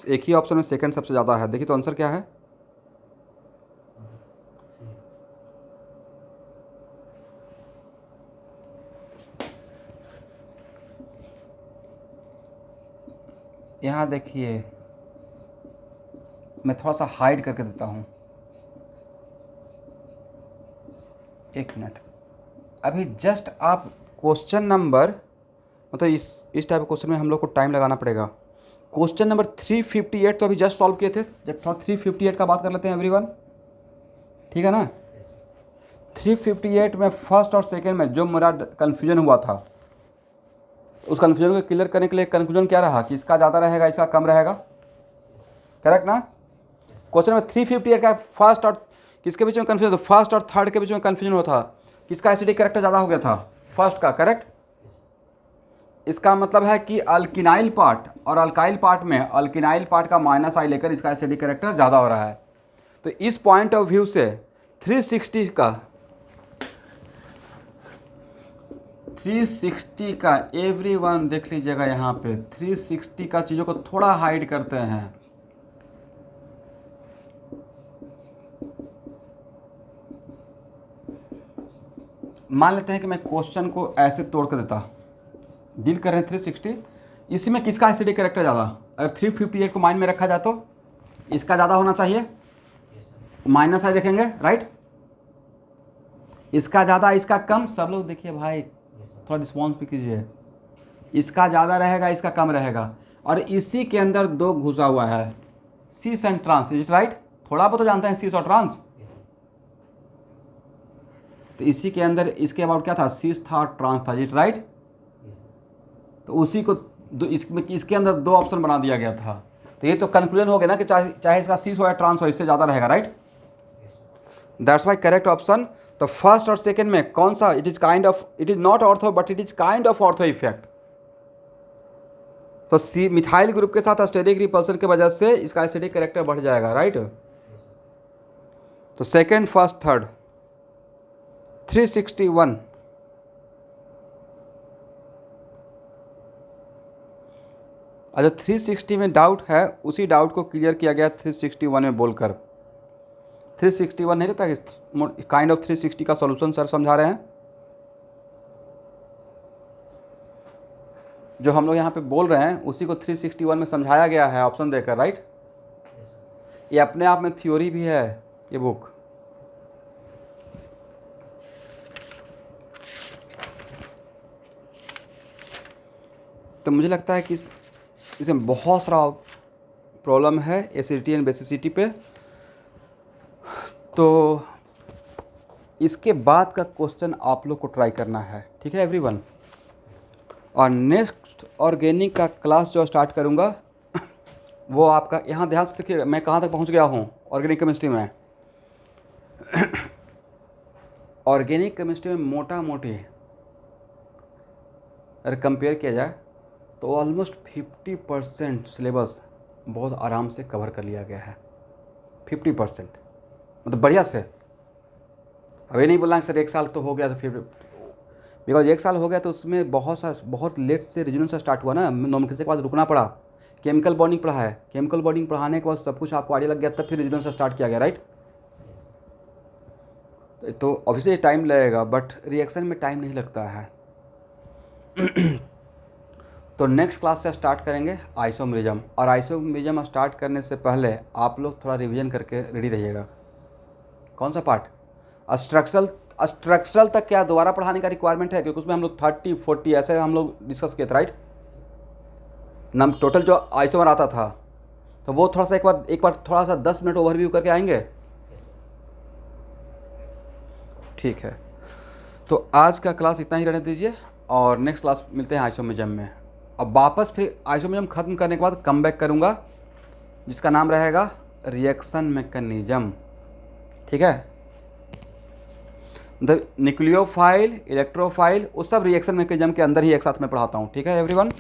एक ही ऑप्शन में सेकंड सबसे ज़्यादा है, देखिए तो आंसर क्या है? यहाँ देखिए मैं थोड़ा सा हाइड करके देता हूँ, एक मिनट। अभी जस्ट आप क्वेश्चन नंबर, मतलब इस टाइप के क्वेश्चन में हम लोग को टाइम लगाना पड़ेगा। क्वेश्चन नंबर 358 तो अभी जस्ट सॉल्व किए थे, जब थोड़ा 358 का बात कर लेते हैं एवरीवन, ठीक है ना। 358 में फर्स्ट और सेकेंड में जो मेरा कन्फ्यूजन हुआ था, उस कन्फ्यूजन को क्लियर करने के लिए कन्फ्यूजन क्या रहा कि इसका ज़्यादा रहेगा इसका कम रहेगा, करेक्ट ना। क्वेश्चन नंबर 358 का फर्स्ट और किसके बीच में कन्फ्यूजन था? फर्स्ट और थर्ड के बीच में कन्फ्यूजन हुआ था, किसका एसिडिक कैरेक्टर ज़्यादा हो गया था? फर्स्ट का, करेक्ट। इसका मतलब है कि अल्किनाइल पार्ट और अल्काइल पार्ट में अल्किनाइल पार्ट का माइनस आई लेकर इसका एसिडिक कैरेक्टर ज़्यादा हो रहा है। तो इस पॉइंट ऑफ व्यू से 360 360 का एवरीवन देख लीजिएगा यहाँ पे 360 का चीज़ों को थोड़ा हाइड करते हैं। मान लेते हैं कि मैं क्वेश्चन को ऐसे तोड़ कर देता, डील कर रहे हैं 360, इसी में किसका एसिडिक कैरेक्टर ज़्यादा? अगर 358 को माइंड में रखा जाए तो इसका ज़्यादा होना चाहिए, माइनस आई देखेंगे, राइट? इसका ज़्यादा इसका कम। सब लोग देखिए भाई, थोड़ा रिस्पॉन्स भी कीजिए। इसका ज़्यादा रहेगा, इसका कम रहेगा, और इसी के अंदर दो घुसा हुआ है, cis and trans, is it right? थोड़ा बहुत तो जानते हैं सीस और ट्रांस। तो इसी के अंदर इसके अबाउट क्या था? सीस था और ट्रांस था, इज इट राइट? तो उसी को इसके अंदर दो ऑप्शन बना दिया गया था। तो ये तो कंक्लूजन हो गया ना कि चाहे इसका सीस हो या ट्रांस हो, इससे ज़्यादा रहेगा, right? That's why correct option. तो फर्स्ट और सेकेंड में कौन सा? It is not ortho but it is kind of ortho effect. तो सी मिथाइल ग्रुप के साथ स्टेरिक रिपल्सन की वजह से इसका एसिडिक कैरेक्टर बढ़ जाएगा, राइट? तो सेकेंड, फर्स्ट, थर्ड, 361। अच्छा, 360 में डाउट है, उसी डाउट को क्लियर किया गया 361 में बोलकर। 361 नहीं रहता कि काइंड ऑफ 360 का सॉल्यूशन सर समझा रहे हैं, जो हम लोग यहाँ पे बोल रहे हैं उसी को 361 में समझाया गया है ऑप्शन देकर, राइट? ये अपने आप में थ्योरी भी है ये बुक। तो मुझे लगता है कि इसमें बहुत सारा प्रॉब्लम है एसिडिटी एंड बेसिसिटी पे। तो इसके बाद का क्वेश्चन आप लोग को ट्राई करना है, ठीक है एवरीवन? और नेक्स्ट ऑर्गेनिक का क्लास जो स्टार्ट करूँगा वो आपका, यहाँ ध्यान से देखिए मैं कहाँ तक पहुँच गया हूँ ऑर्गेनिक केमिस्ट्री में। ऑर्गेनिक केमिस्ट्री में मोटा मोटी अगर कंपेयर किया जाए तो ऑलमोस्ट 50% सिलेबस बहुत आराम से कवर कर लिया गया है। 50% मतलब बढ़िया से। अब ये नहीं बोलना कि सर 1 साल तो हो गया तो फिर, बिकॉज 1 साल हो गया तो उसमें बहुत लेट से रिजन से स्टार्ट हुआ ना, नोमेनक्लेचर के बाद रुकना पड़ा। केमिकल बॉन्डिंग पढ़ा है, केमिकल बॉन्डिंग पढ़ाने के बाद सब कुछ आपको आइडिया लग गया, तब फिर रिजन से स्टार्ट किया गया, राइट? तो ऑब्वियसली टाइम लगेगा, बट रिएक्शन में टाइम नहीं लगता है। तो नेक्स्ट क्लास से स्टार्ट करेंगे आइसोमेरिज्म, और आइसोमेरिज्म स्टार्ट करने से पहले आप लोग थोड़ा रिवीजन करके रेडी रहिएगा। कौन सा पार्ट? स्ट्रक्चरल तक क्या दोबारा पढ़ाने का रिक्वायरमेंट है? क्योंकि उसमें हम लोग 30-40 ऐसे हम लोग डिस्कस किए थे, राइट? नम टोटल जो आइसोमर आता था, तो वो थोड़ा सा एक बार थोड़ा सा 10 मिनट ओवरव्यू करके आएंगे, ठीक है? तो आज का क्लास इतना ही रहने दीजिए, और नेक्स्ट क्लास मिलते हैं आइसोमेरिज्म में। अब वापस फिर आइसोमेरिज्म खत्म करने के बाद कम बैक करूँगा, जिसका नाम रहेगा रिएक्शन मैकेनिज्म, ठीक है? द न्यूक्लियोफाइल, इलेक्ट्रोफाइल, वो सब रिएक्शन मैकेनिज्म के अंदर ही एक साथ में पढ़ाता हूँ, ठीक है एवरीवन?